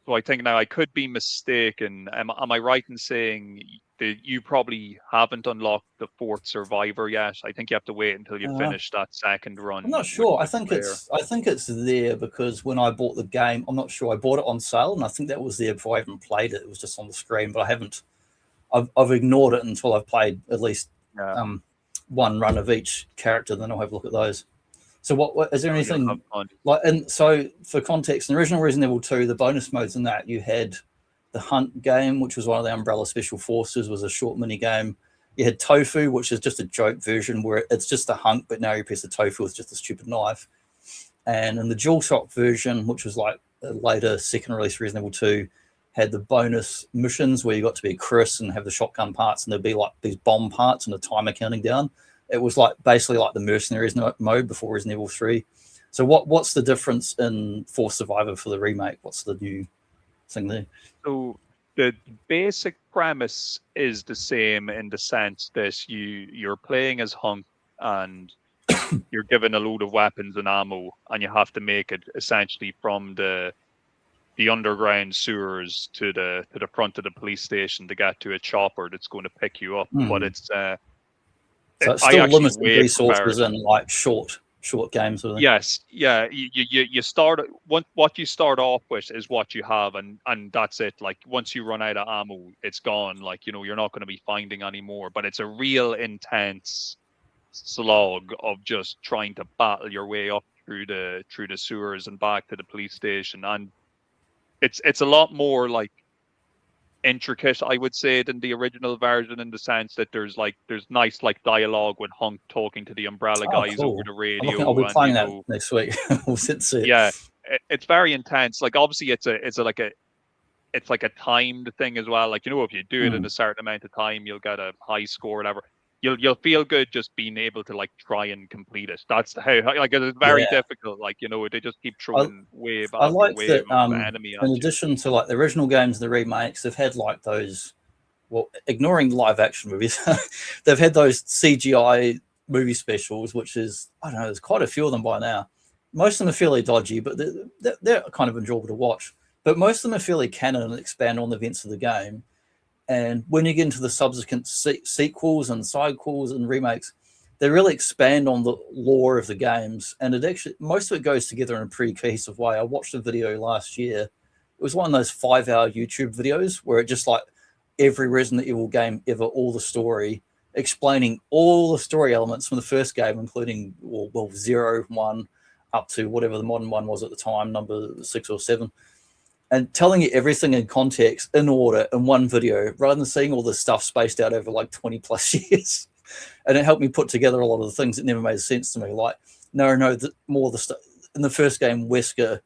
So I think now I could be mistaken. Am I right in saying that you probably haven't unlocked the 4th survivor yet? I think you have to wait until you finish that second run. I'm not sure. I think it's there because when I bought the game, I'm not sure. I bought it on sale, and I think that was there before I even played it. It was just on the screen, but I haven't. I've ignored it until I've played at least one run of each character. Then I'll have a look at those. So what is there anything like? And so for context, in the original Resident Evil 2, the bonus modes in that you had the Hunt game, which was one of the Umbrella Special Forces, was a short mini game. You had Tofu, which is just a joke version where it's just a hunt, but now you press the tofu with just a stupid knife. And in the DualShock version, which was like a later second release Resident Evil 2, had the bonus missions where you got to be Chris and have the shotgun parts, and there'd be like these bomb parts and the timer counting down. It was like basically like the Mercenaries mode before Resident Evil 3. So what's the difference in Force Survivor for the remake? What's the new thing there? So the basic premise is the same in the sense that you're playing as Hunk and you're given a load of weapons and ammo, and you have to make it essentially from the underground sewers to the front of the police station to get to a chopper that's going to pick you up. But it's so it's I still actually limited way prefer resources it. and like short games. Sort of. Yes, yeah. You start what you start off with is what you have, and that's it. Like once you run out of ammo, it's gone. Like you're not going to be finding any more. But it's a real intense slog of just trying to battle your way up through the sewers and back to the police station, and it's a lot more like intricate, I would say, than the original version, in the sense that there's nice like dialogue with Hunk talking to the Umbrella Oh, guys over cool. the I'll radio, be and playing that next week. We'll sit and see it. yeah, it's very intense. Like obviously it's like a timed thing as well. Like if you do it in a certain amount of time, you'll get a high score, or whatever. You'll feel good just being able to like try and complete it. That's how like it's very difficult. Like they just keep throwing wave I after like wave that. of enemy at In you. addition to like the original games, the remakes, they've had like those. Well, ignoring live action movies, they've had those CGI movie specials, which is I don't know. There's quite a few of them by now. Most of them are fairly dodgy, but they're kind of enjoyable to watch. But most of them are fairly canon and expand on the events of the game. And when you get into the subsequent sequels and sidequels and remakes, they really expand on the lore of the games. And it actually, most of it goes together in a pretty cohesive way. I watched a video last year. It was one of those 5-hour YouTube videos where it just like every Resident Evil game ever, all the story, explaining all the story elements from the first game, including, well 0, 1, up to whatever the modern one was at the time, number 6 or 7. And telling you everything in context, in order, in one video, rather than seeing all this stuff spaced out over like 20 plus years. And it helped me put together a lot of the things that never made sense to me. Like, more of the stuff. In the first game, Wesker,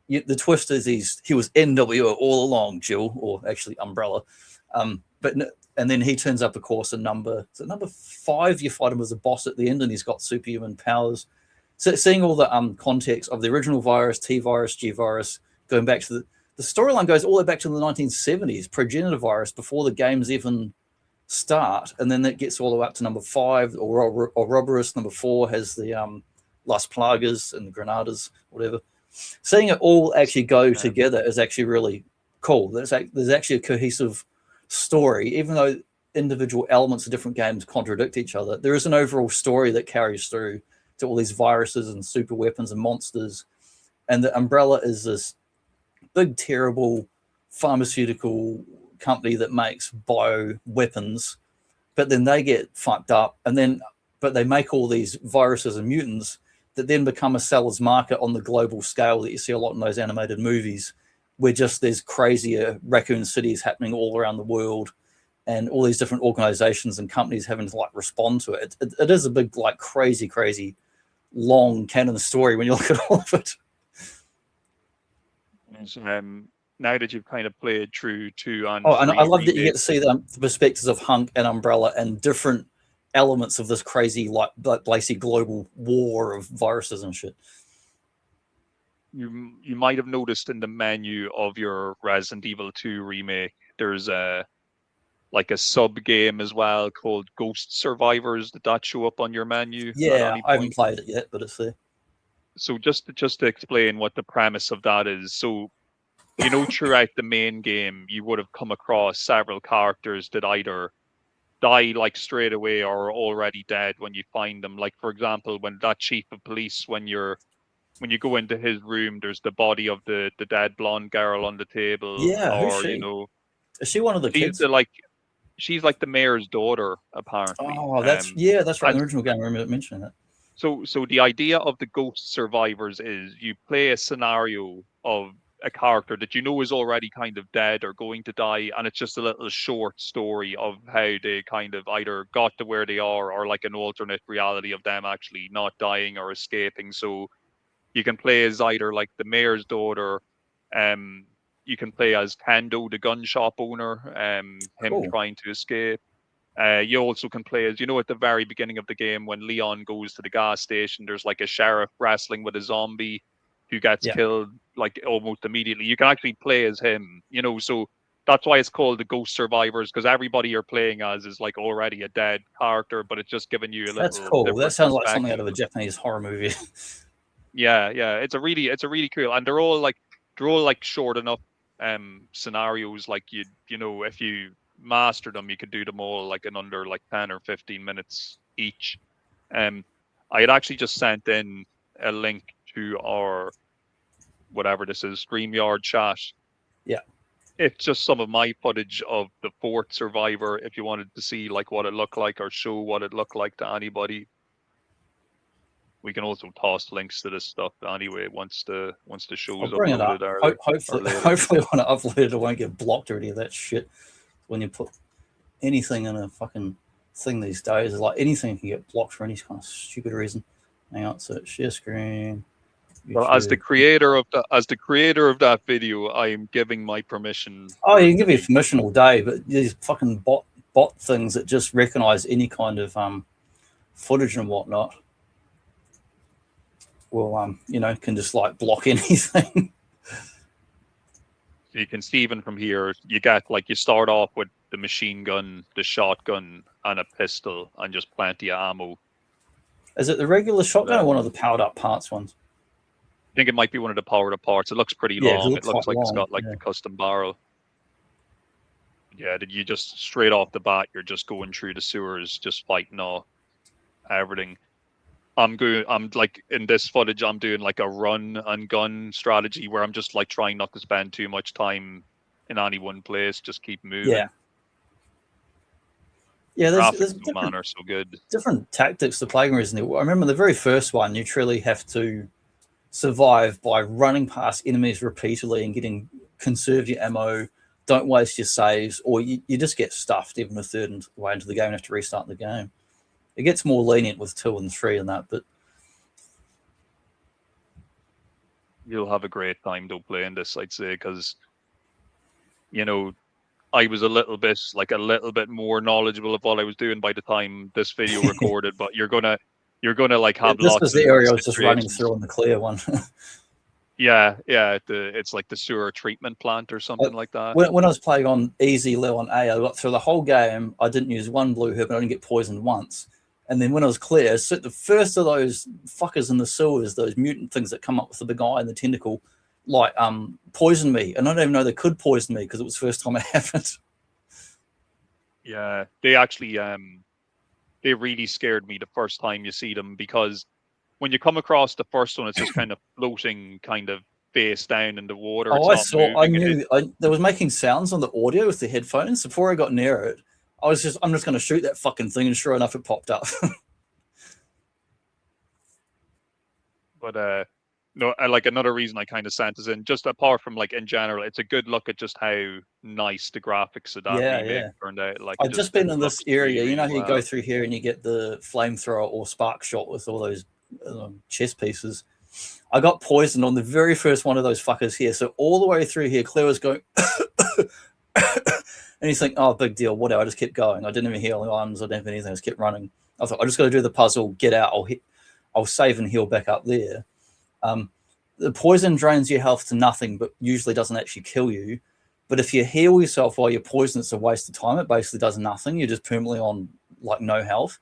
the twist is he was NWO all along, Jill, or actually Umbrella. And then he turns up, of course, in number 5, you fight him as a boss at the end, and he's got superhuman powers. So seeing all the context of the original virus, T virus, G virus, going back to the storyline goes all the way back to the 1970s, progenitor virus, before the games even start. And then that gets all the way up to number 5, or Ouroboros. Number 4 has the Las Plagas and the Granadas, whatever. Seeing it all actually go together is actually really cool. There's actually a cohesive story, even though individual elements of different games contradict each other. There is an overall story that carries through to all these viruses and super weapons and monsters. And the Umbrella is this big, terrible pharmaceutical company that makes bio weapons, but then they get fucked up, but they make all these viruses and mutants that then become a seller's market on the global scale that you see a lot in those animated movies, where just there's crazier raccoon cities happening all around the world, and all these different organizations and companies having to like respond to it. It is a big, like crazy long canon story when you look at all of it. Now that you've kind of played through 2 and 3, and I love remakes, that you get to see the perspectives of Hunk and Umbrella and different elements of this crazy, like basically global war of viruses and shit. You might have noticed in the menu of your Resident Evil 2 remake, there's a sub game as well called Ghost Survivors that show up on your menu. Yeah, I haven't played it yet, but it's there. So just to explain what the premise of that is. So, throughout the main game, you would have come across several characters that either die like straight away or are already dead when you find them. Like, for example, when that chief of police, when you go into his room, there's the body of the dead blonde girl on the table. Yeah, or who's she? Is she one of the kids? She's like the mayor's daughter, apparently. Oh, that's right. In the original game, I remember mentioning that. So the idea of the Ghost Survivors is you play a scenario of a character that is already kind of dead or going to die, and it's just a little short story of how they kind of either got to where they are, or like an alternate reality of them actually not dying or escaping. So You can play as either like the mayor's daughter, you can play as Kando, the gun shop owner, him Cool. trying to escape. You also can play as, at the very beginning of the game when Leon goes to the gas station, there's like a sheriff wrestling with a zombie who gets killed like almost immediately. You can actually play as him, so that's why it's called the Ghost Survivors, because everybody you're playing as is like already a dead character, but it's just giving you a little. That's cool. That sounds like something out of a Japanese horror movie. Yeah, it's a really cool, and they're all like short enough scenarios. Like if you master them, you could do them all like in under like 10 or 15 minutes each. I had actually just sent in a link to our whatever this is, StreamYard chat. Yeah. It's just some of my footage of the fourth Survivor, if you wanted to see like what it looked like or show what it looked like to anybody. We can also toss links to this stuff anyway once the show's uploaded. Hopefully when I upload it, it won't get blocked or any of that shit. When you put anything in a fucking thing these days, like anything can get blocked for any kind of stupid reason. Hang on, so share screen. YouTube. Well, as the creator of that video, I am giving my permission. Oh, you can give me permission all day, but these fucking bot things that just recognize any kind of footage and whatnot will can just like block anything. You can see even from here, you start off with the machine gun, the shotgun, and a pistol, and just plenty of ammo. Is it the regular shotgun or one of the powered up parts ones? I think it might be one of the powered up parts. It looks pretty long. It looks like long. It's got the custom barrel. Yeah, you just straight off the bat, you're just going through the sewers, just fighting off everything. I'm like in this footage, I'm doing like a run and gun strategy where I'm just like trying not to spend too much time in any one place, just keep moving. Yeah, there's different tactics to playing Resident Evil. I remember the very first one, you truly have to survive by running past enemies repeatedly and conserve your ammo, don't waste your saves, or you just get stuffed even a third way into the game and have to restart the game. It gets more lenient with 2 and 3 and that, but you'll have a great time though playing this, I'd say, because I was a little bit more knowledgeable of what I was doing by the time this video recorded. But you're gonna like have this lots. This was the area I was just running through on the clear one. yeah. It's like the sewer treatment plant or something like that. When I was playing on easy level on A, I got through the whole game. I didn't use one blue herb, and I didn't get poisoned once. And then when I was clear, so the first of those fuckers in the sewers, those mutant things that come up with the big eye and the tentacle, like poisoned me, and I don't even know they could poison me because it was the first time it happened. Yeah, they actually they really scared me the first time you see them, because when you come across the first one, it's just kind of floating, kind of face down in the water. I knew they was making sounds on the audio with the headphones. Before I got near it, I'm just going to shoot that fucking thing, and sure enough, it popped up. But no, like another reason I kind of sent is in, just apart from like in general, it's a good look at just how nice the graphics of that remake turned out. Like I've just been in this area, really, you go through here and you get the flamethrower or spark shot with all those chess pieces. I got poisoned on the very first one of those fuckers here. So all the way through here, Claire was going, and he's like, oh, big deal, whatever. I just kept going. I didn't even heal the arms. I didn't have anything. I just kept running. I thought, I just got to do the puzzle, get out. I'll save and heal back up there. The poison drains your health to nothing, but usually doesn't actually kill you. But if you heal yourself while you're poisoned, it's a waste of time. It basically does nothing. You're just permanently on like no health.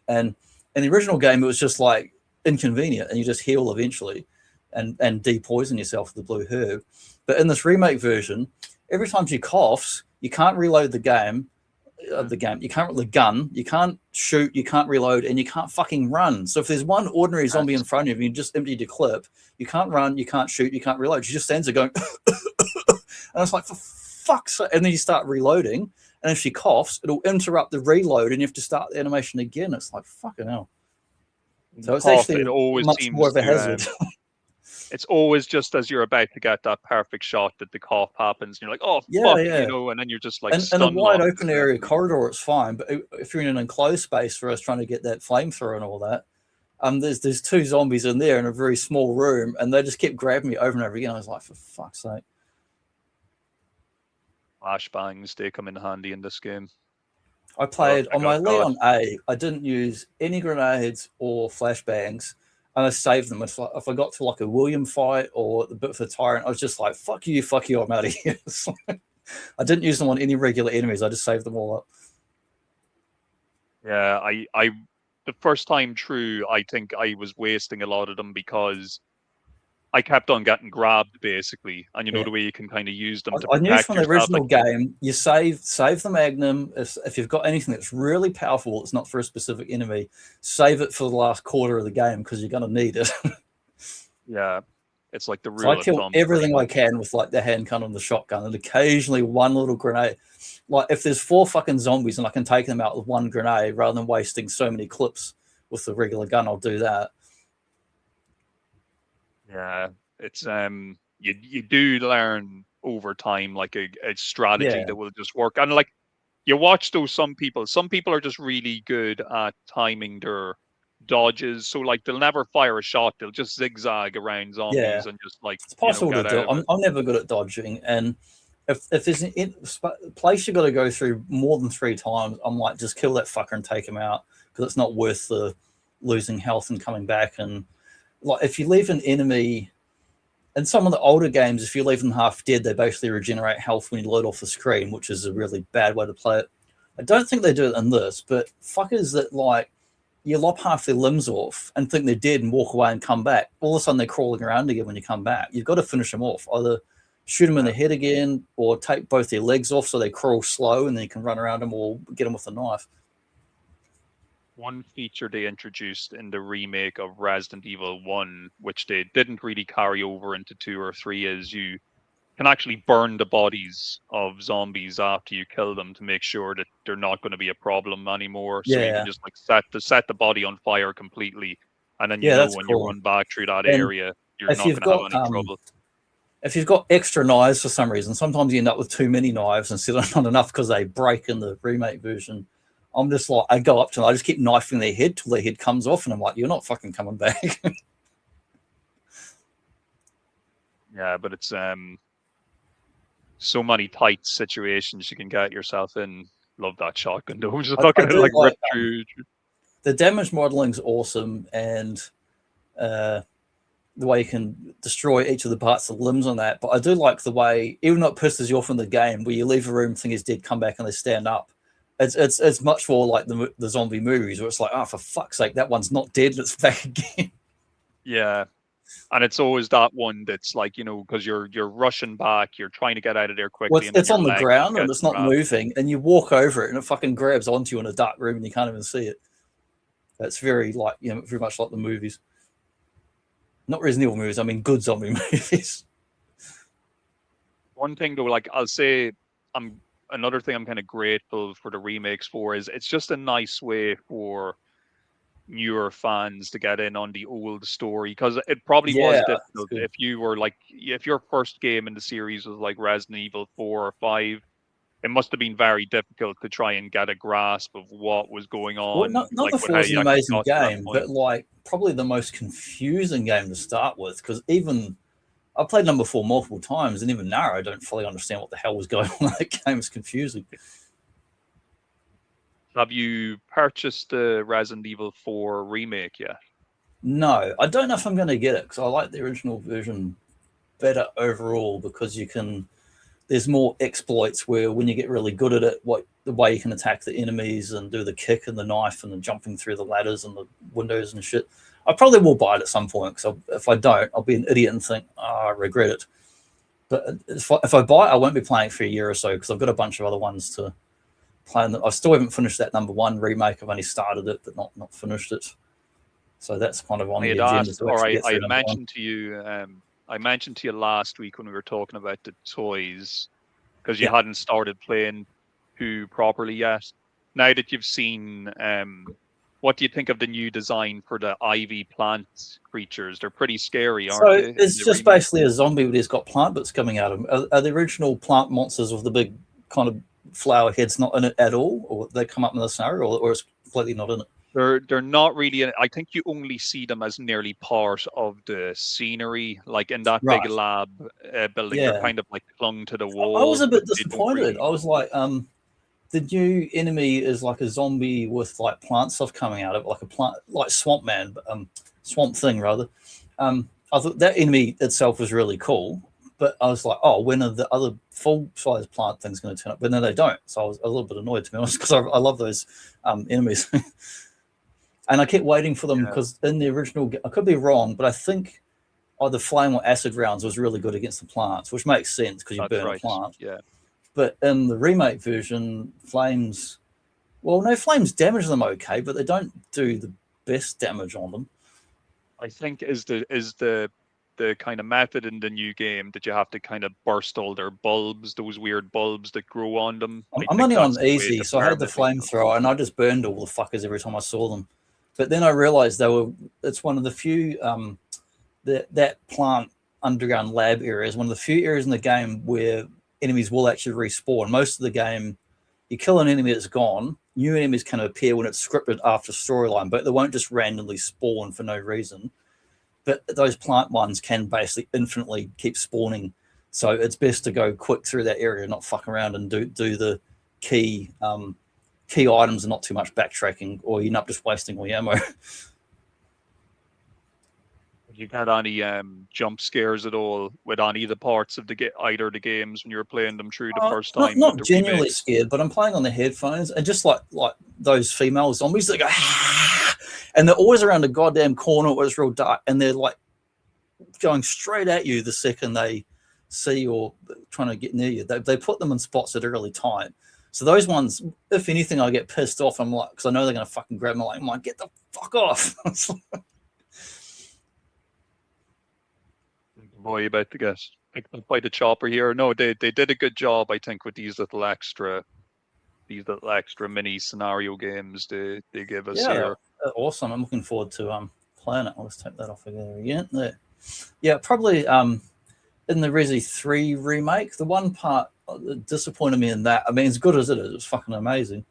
And in the original game, it was just like inconvenient, and you just heal eventually and de-poison yourself with the blue herb. But in this remake version, every time she coughs, you can't reload the game. You can't the gun, you can't shoot, you can't reload, and you can't fucking run. So if there's one ordinary zombie in front of you, you just emptied your clip, you can't run, you can't shoot, you can't reload. She just stands there going, and I was like, for fuck's sake. And then you start reloading, and if she coughs, it'll interrupt the reload, and you have to start the animation again. It's like, fucking hell. So it's actually much more of a hazard. It's always just as you're about to get that perfect shot that the cough happens. And you're like, oh, fuck, and then you're just like, in a wide open area corridor, it's fine. But if you're in an enclosed space for us trying to get that flamethrower and all that, there's two zombies in there in a very small room, and they just kept grabbing me over and over again. I was like, for fuck's sake. Flashbangs, they come in handy in this game. I played on my Leon A. I didn't use any grenades or flashbangs, and I saved them. If I got to like a William fight or the bit for the tyrant, I was just like, fuck you, I'm out of here. I didn't use them on any regular enemies. I just saved them all up. Yeah, I the first time through, I think I was wasting a lot of them because I kept on getting grabbed, basically. And you know the way you can kind of use them to protect yourself. I knew from the original like, game, you save the Magnum. If you've got anything that's really powerful, it's not for a specific enemy, save it for the last quarter of the game because you're going to need it. Yeah, it's like the rule. So I kill everything I can with like the handgun and the shotgun, and occasionally one little grenade. Like if there's 4 fucking zombies and I can take them out with one grenade rather than wasting so many clips with the regular gun, I'll do that. Yeah, it's you do learn over time like a strategy that will just work. And like you watch those some people are just really good at timing their dodges. So like they'll never fire a shot, they'll just zigzag around zombies and just like it's possible to do. I'm never good at dodging, and if there's a place you got to go through more than 3 times, I'm like, just kill that fucker and take him out because it's not worth the losing health and coming back. And like if you leave an enemy in some of the older games, if you leave them half dead, they basically regenerate health when you load off the screen, which is a really bad way to play it. I don't think they do it in this, but fuckers that like you lop half their limbs off and think they're dead and walk away and come back, all of a sudden they're crawling around again when you come back. You've got to finish them off. Either shoot them in the head again or take both their legs off so they crawl slow and then you can run around them or get them with a knife. One feature they introduced in the remake of Resident Evil 1, which they didn't really carry over into 2 or 3, is you can actually burn the bodies of zombies after you kill them to make sure that they're not going to be a problem anymore. So you can just like set the body on fire completely, and then when you run back through that area, you're not going to have any trouble. If you've got extra knives for some reason, sometimes you end up with too many knives instead of not enough because they break in the remake version. I'm just like, I go up to them, I just keep knifing their head till their head comes off, and I'm like, you're not fucking coming back. Yeah, but it's so many tight situations you can get yourself in. Love that shotgun though. Just fucking like rip through. The damage modeling's awesome, and the way you can destroy each of the parts of the limbs on that. But I do like the way, even though it pisses you off in the game, where you leave a room, think he's dead, come back, and they stand up. It's much more like the zombie movies, where it's like, oh, for fuck's sake, that one's not dead, let's back again. Yeah. And it's always that one that's like, because you're rushing back, you're trying to get out of there quickly. Well, it's on the ground and it's not moving, and you walk over it and it fucking grabs onto you in a dark room and you can't even see it. That's very like, very much like the movies. Not Resident Evil movies, I mean good zombie movies. One thing though, like I'll say, another thing I'm kind of grateful for the remakes for is it's just a nice way for newer fans to get in on the old story, because it probably was difficult if you were like, if your first game in the series was like Resident Evil 4 or 5, it must have been very difficult to try and get a grasp of what was going on. Well, not like, the 4 is an amazing game, but like probably the most confusing game to start with, because even I played number 4 multiple times, and even now I don't fully understand what the hell was going on. That game is confusing. Have you purchased the Resident Evil 4 remake yet? No, I don't know if I'm going to get it, because I like the original version better overall, because there's more exploits where when you get really good at it, the way you can attack the enemies and do the kick and the knife and the jumping through the ladders and the windows and shit. I probably will buy it at some point, because if I don't, I'll be an idiot and think, I regret it. But if I buy it, I won't be playing it for a year or so, because I've got a bunch of other ones to play. I still haven't finished that number 1 remake. I've only started it, but not finished it. So that's kind of on the agenda. I mentioned to you last week when we were talking about the toys, because you hadn't started playing 2 properly yet. Now that you've seen, what do you think of the new design for the ivy plant creatures? They're pretty scary, aren't they? It's just basically a zombie, but he's got plant bits coming out of him. Are the original plant monsters with the big kind of flower heads not in it at all, or they come up in the scenario, or it's completely not in it? They're not really. I think you only see them as nearly part of the scenery, like in that big Right. lab building. They're Yeah. kind of like clung to the I was wall, a but bit they don't disappointed. really. I was like, the new enemy is like a zombie with like plant stuff coming out of it, like a plant, like Swamp Man, Swamp Thing rather. I thought that enemy itself was really cool, but I was like, oh, when are the other full size plant things going to turn up? But no, they don't. So I was a little bit annoyed, to be honest, because I love those enemies. And I kept waiting for them because in the original, I could be wrong, but I think either flame or acid rounds was really good against the plants, which makes sense because you burn a plant. Yeah. But in the remake version, flames, well, no, flames damage them okay, but they don't do the best damage on them. I think is the kind of method in the new game that you have to kind of burst all their bulbs, those weird bulbs that grow on them. I'm only on easy, so I had the flamethrower, and I just burned all the fuckers every time I saw them. But then I realized it's one of the few that plant underground lab area is one of the few areas in the game where enemies will actually respawn. Most of the game, you kill an enemy that's gone, new enemies can appear when it's scripted after storyline, but they won't just randomly spawn for no reason. But those plant ones can basically infinitely keep spawning. So it's best to go quick through that area, not fuck around and do the key items and not too much backtracking, or you end up just wasting all your ammo. You had any jump scares at all with any of the parts of either the games when you were playing them through the first time? Not genuinely scared, but I'm playing on the headphones, and just like those female zombies that go, and they're always around a goddamn corner where it's real dark, and they're like going straight at you the second they see you or trying to get near you. They put them in spots that are really tight. So those ones, if anything, I get pissed off. I'm like, because I know they're going to fucking grab me. I'm like, get the fuck off. Boy, you about to get picked up by the chopper here. No, they did a good job, I think, with these little extra mini scenario games they give us here. Awesome. I'm looking forward to playing it. I'll just take that off again. There. Yeah, probably in the Resi 3 remake, the one part that disappointed me in that, I mean, as good as it is, it's fucking amazing.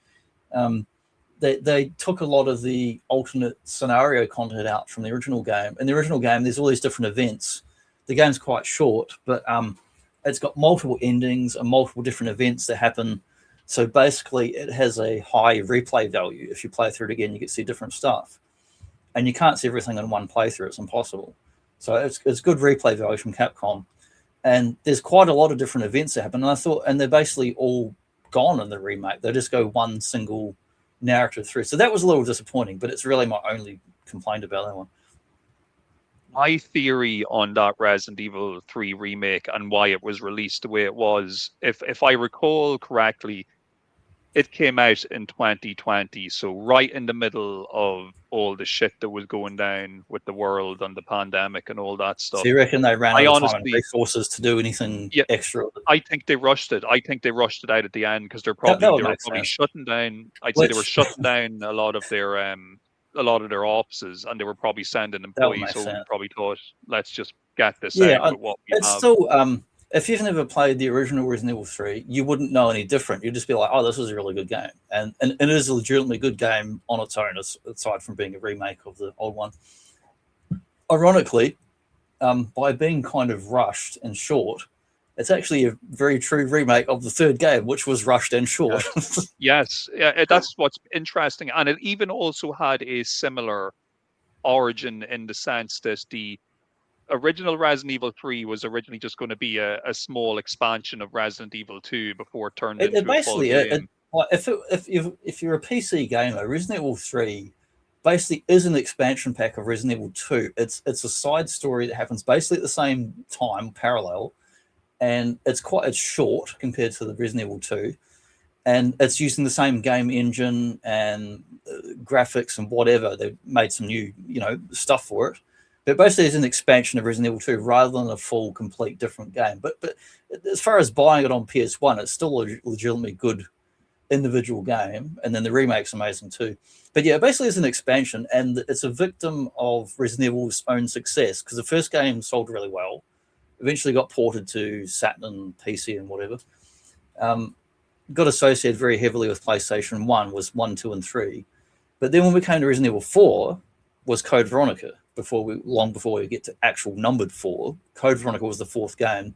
They took a lot of the alternate scenario content out from the original game. In the original game, there's all these different events. The game's quite short, but it's got multiple endings and multiple different events that happen. So basically, it has a high replay value. If you play through it again, you get to see different stuff. And you can't see everything in one playthrough. It's impossible. So it's good replay value from Capcom. And there's quite a lot of different events that happen. And they're basically all gone in the remake. They just go one single narrative through. So that was a little disappointing, but it's really my only complaint about that one. My theory on that Resident Evil 3 remake and why it was released the way it was, if I recall correctly, it came out in 2020, so right in the middle of all the shit that was going down with the world and the pandemic and all that stuff. So you reckon they ran out of time and resources to do anything extra? I think they rushed it. I think they rushed it out at the end because they were probably shutting down. Say they were shutting down a lot of their offices, and they were probably sending employees over and probably thought, let's just get this out with what we have. Still, if you've never played the original Resident Evil 3, you wouldn't know any different. You'd just be like, oh, this is a really good game. And it is a legitimately good game on its own, aside from being a remake of the old one. Ironically, by being kind of rushed and short, it's actually a very true remake of the third game, which was rushed and short. Yes, that's what's interesting. And it even also had a similar origin in the sense that the original Resident Evil 3 was originally just going to be a small expansion of Resident Evil 2 before it turned into a full game. If you're a PC gamer, Resident Evil 3 basically is an expansion pack of Resident Evil 2. It's a side story that happens basically at the same time, parallel, and it's short compared to the Resident Evil 2, and it's using the same game engine and graphics and whatever. They've made some new, stuff for it. But basically, it's an expansion of Resident Evil 2 rather than a full, complete different game. But as far as buying it on PS1, it's still a legitimately good individual game. And then the remake's amazing too. But yeah, basically it's an expansion, and it's a victim of Resident Evil's own success because the first game sold really well. Eventually got ported to Saturn, PC, and whatever. Got associated very heavily with PlayStation 1, was 1, 2, and 3. But then when we came to Resident Evil 4, was Code Veronica. Long before we get to actual numbered 4, Code Veronica was the 4th game.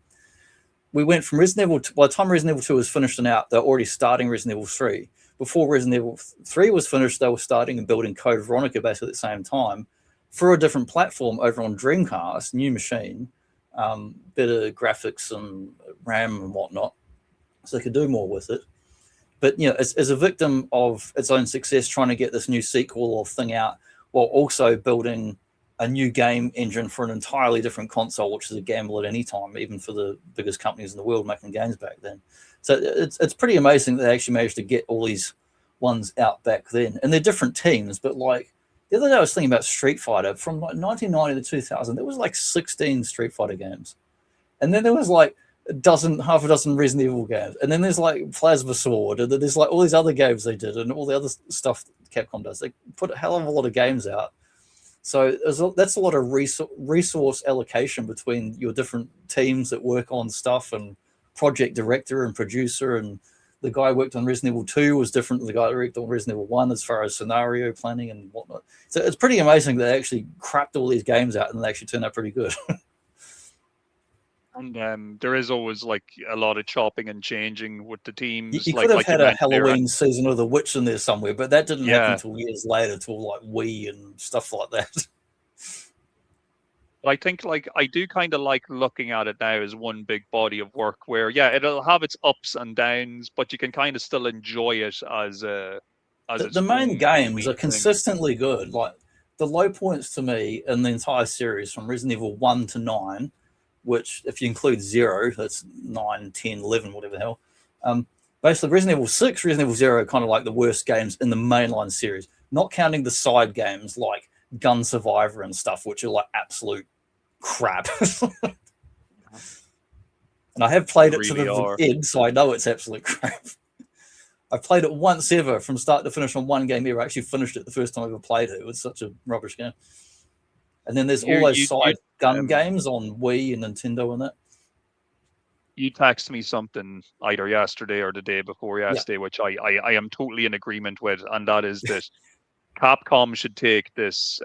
We went from Resident Evil. By the time Resident Evil 2 was finished and out, they're already starting Resident Evil 3. Before Resident Evil 3 was finished, they were starting and building Code Veronica basically at the same time for a different platform over on Dreamcast, new machine, better graphics and RAM and whatnot, so they could do more with it. But as a victim of its own success, trying to get this new sequel or thing out, while also building a new game engine for an entirely different console, which is a gamble at any time, even for the biggest companies in the world making games back then. So it's pretty amazing that they actually managed to get all these ones out back then. And they're different teams, but like the other day I was thinking about Street Fighter. From like 1990 to 2000, there was like 16 Street Fighter games. And then there was like half a dozen Resident Evil games. And then there's like Plasma Sword, and then there's like all these other games they did and all the other stuff Capcom does. They put a hell of a lot of games out. So that's a lot of resource allocation between your different teams that work on stuff, and project director and producer, and the guy who worked on Resident Evil 2 was different than the guy that worked on Resident Evil 1 as far as scenario planning and whatnot. So it's pretty amazing that they actually crapped all these games out and they actually turned out pretty good. And there is always like a lot of chopping and changing with the teams. You could have had a Halloween season of The Witch in there somewhere, but that didn't happen until years later, till like Wii and stuff like that. But I think like I do kind of like looking at it now as one big body of work where it'll have its ups and downs, but you can kind of still enjoy it as the main games are consistently good. Like the low points to me in the entire series from Resident Evil 1 to 9, which if you include 0, that's 9, 10, 11, whatever the hell. Basically Resident Evil 6, Resident Evil 0 are kind of like the worst games in the mainline series, not counting the side games like Gun Survivor and stuff, which are like absolute crap. And I have played it to the end, so I know it's absolute crap. I've played it once ever from start to finish on one game ever. I actually finished it the first time I ever played it. It was such a rubbish game. And then there's all those side gun games on Wii and Nintendo and that. You texted me something either yesterday or the day before yesterday, which I am totally in agreement with, and that is that Capcom should take this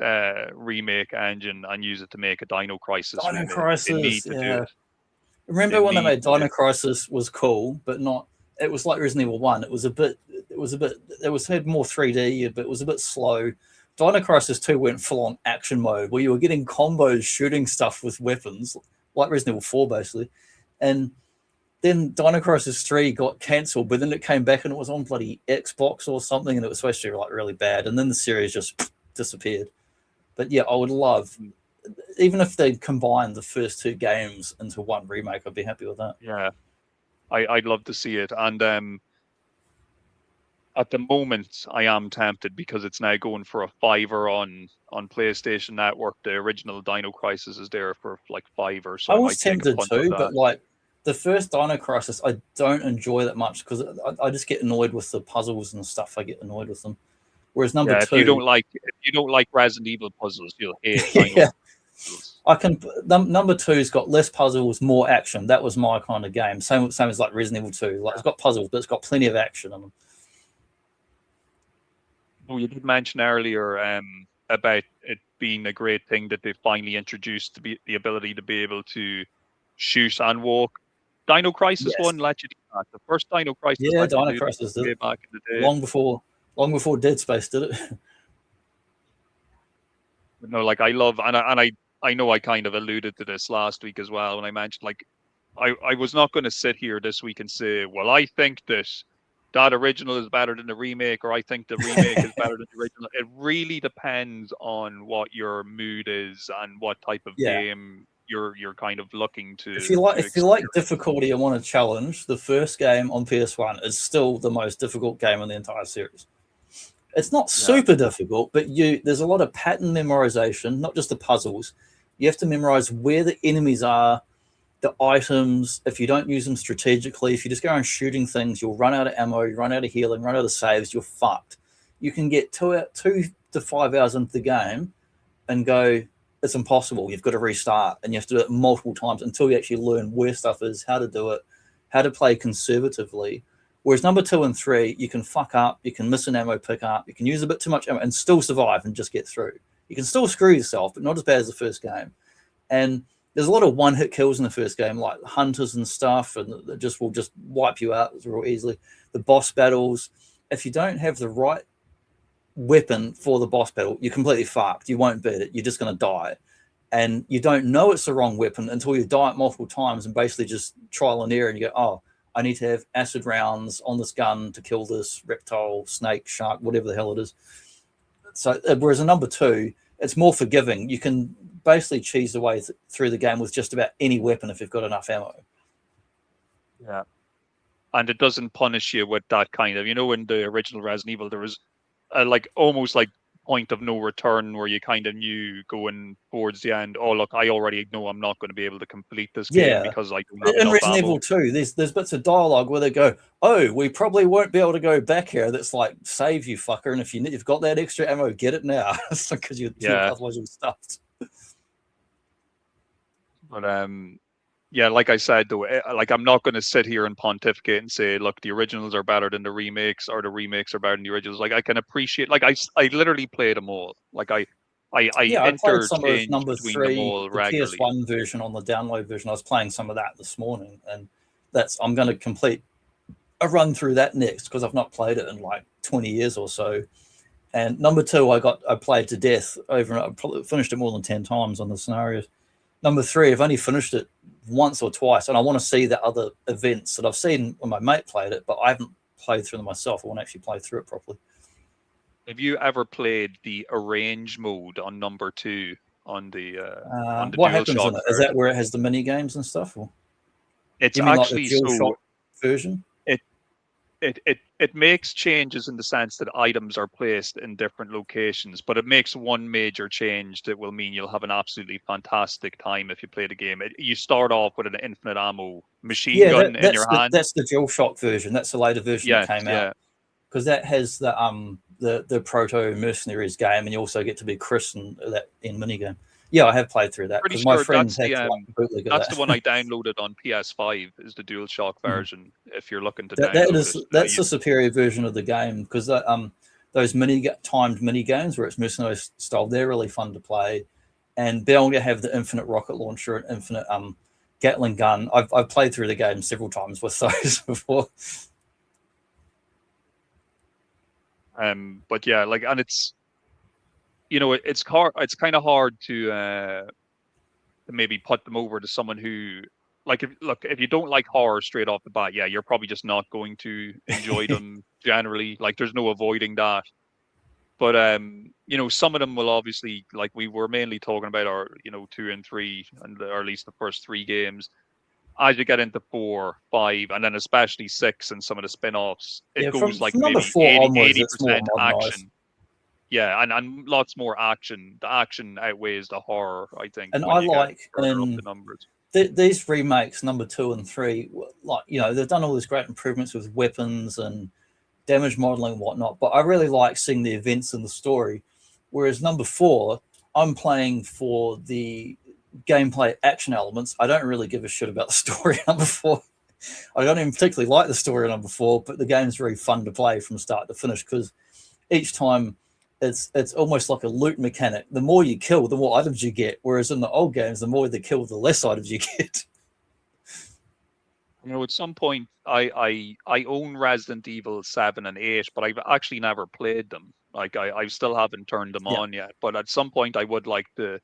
remake engine and use it to make a Dino Crisis. Dino Crisis, do it. Remember when they made Dino Crisis was cool, but not. It was like Resident Evil 1. It had more 3D, but it was a bit slow. Dino Crisis 2 went full on action mode where you were getting combos shooting stuff with weapons, like Resident Evil 4 basically. And then Dino Crisis 3 got cancelled, but then it came back and it was on bloody Xbox or something, and it was supposed to be like really bad. And then the series just disappeared. But yeah, I would love, even if they combined the first 2 games into one remake, I'd be happy with that. Yeah, I'd love to see it. And at the moment, I am tempted because it's now going for a $5 on PlayStation Network. The original Dino Crisis is there for like $5, so I was tempted too, but like the first Dino Crisis, I don't enjoy that much because I just get annoyed with the puzzles and stuff. I get annoyed with them. Whereas number 2, if you don't like Resident Evil puzzles, you'll hate Dino puzzles. Number 2's got less puzzles, more action. That was my kind of game. Same as like Resident Evil 2. Like it's got puzzles, but it's got plenty of action in them. Oh, you did mention earlier about it being a great thing that they finally introduced the ability to be able to shoot and walk. Dino Crisis 1 let you do that. The first Dino Crisis, Dino Crisis did it back in the day. Long before Dead Space did it. But no, like I love, and I know I kind of alluded to this last week as well when I mentioned like I was not going to sit here this week and say, well, I think that original is better than the remake, or I think the remake is better than the original. It really depends on what your mood is and what type of game you're kind of looking to. If you like difficulty and want a challenge, the first game on PS1 is still the most difficult game in the entire series. It's not super difficult, but there's a lot of pattern memorization, not just the puzzles. You have to memorize where the enemies are, the items. If you don't use them strategically, if you just go around shooting things, you'll run out of ammo, you run out of healing, run out of saves, you're fucked. You can get 2 to 5 hours into the game and go, it's impossible. You've got to restart, and you have to do it multiple times until you actually learn where stuff is, how to do it, how to play conservatively, Whereas number 2 and 3, you can fuck up, you can miss an ammo pickup, you can use a bit too much ammo and still survive and just get through. You can still screw yourself, but not as bad as the first game. And there's a lot of one-hit kills in the first game, like hunters and stuff, and that will just wipe you out real easily. The boss battles, if you don't have the right weapon for the boss battle, you're completely fucked. You won't beat it. You're just going to die. And you don't know it's the wrong weapon until you die it multiple times and basically just trial and error, and you go, oh, I need to have acid rounds on this gun to kill this reptile, snake, shark, whatever the hell it is. So whereas in number 2, it's more forgiving. You can basically cheese the way through the game with just about any weapon if you've got enough ammo. Yeah. And it doesn't punish you with that kind of, in the original Resident Evil, there was almost like point of no return where you kind of knew going towards the end, oh look, I already know I'm not going to be able to complete this game because I don't have in enough Resident ammo. Evil 2, there's bits of dialogue where they go, oh, we probably won't be able to go back here. That's like, save you fucker, and if you've got that extra ammo, get it now, because otherwise you're stuffed. But yeah, like I said, though, I'm not going to sit here and pontificate and say, look, the originals are better than the remakes, or the remakes are better than the originals. Like, I can appreciate, I literally played them all. Like, I played some of number between 3, them all the regularly. PS1 version on the download version. I was playing some of that this morning, and I'm going to complete a run through that next because I've not played it in like 20 years or so. And number 2, I played to death over, I probably finished it more than 10 times on the scenarios. Number 3, I've only finished it once or twice, and I want to see the other events that I've seen when my mate played it, but I haven't played through them myself. I want to actually play through it properly. Have you ever played the arrange mode on number 2 on the what happens DualShock in it? Is that where it has the mini games and stuff? Or? It's like actually the DualShock version. It makes changes in the sense that items are placed in different locations, but it makes one major change that will mean you'll have an absolutely fantastic time if you play the game. You start off with an infinite ammo machine gun in your hand. That's the DualShock version. That's the later version that came out. Because that has the proto mercenaries game, and you also get to be Chris in minigame. Yeah, I have played through that because my friends had bootleg that's the one I downloaded on PS5. Is the DualShock version? If you're looking to that's the superior version of the game, because those timed mini games where it's mercenary style, they're really fun to play, and being able to have the infinite rocket launcher and infinite Gatling gun. I've played through the game several times with those before. But yeah, and it's. It's kind of hard to maybe put them over to someone who, if you don't like horror straight off the bat, yeah, you're probably just not going to enjoy them generally. Like, there's no avoiding that. But some of them will obviously, like we were mainly talking about, our 2 and 3, or at least the first 3 games. As you get into 4, 5, and then especially 6 and some of the spin-offs, it goes from maybe 80% action. Yeah, and lots more action. The action outweighs the horror, I think. And I like the numbers. These remakes, number 2 and 3, they've done all these great improvements with weapons and damage modeling and whatnot. But I really like seeing the events in the story. Whereas number 4, I'm playing for the gameplay action elements. I don't really give a shit about the story. Number 4, I don't even particularly like the story. Number 4, but the game's very fun to play from start to finish because each time. It's almost like a loot mechanic. The more you kill, the more items you get. Whereas in the old games, the more they kill, the less items you get. At some point, I own Resident Evil 7 and 8, but I've actually never played them. Like, I still haven't turned them on yet. But at some point, I would like to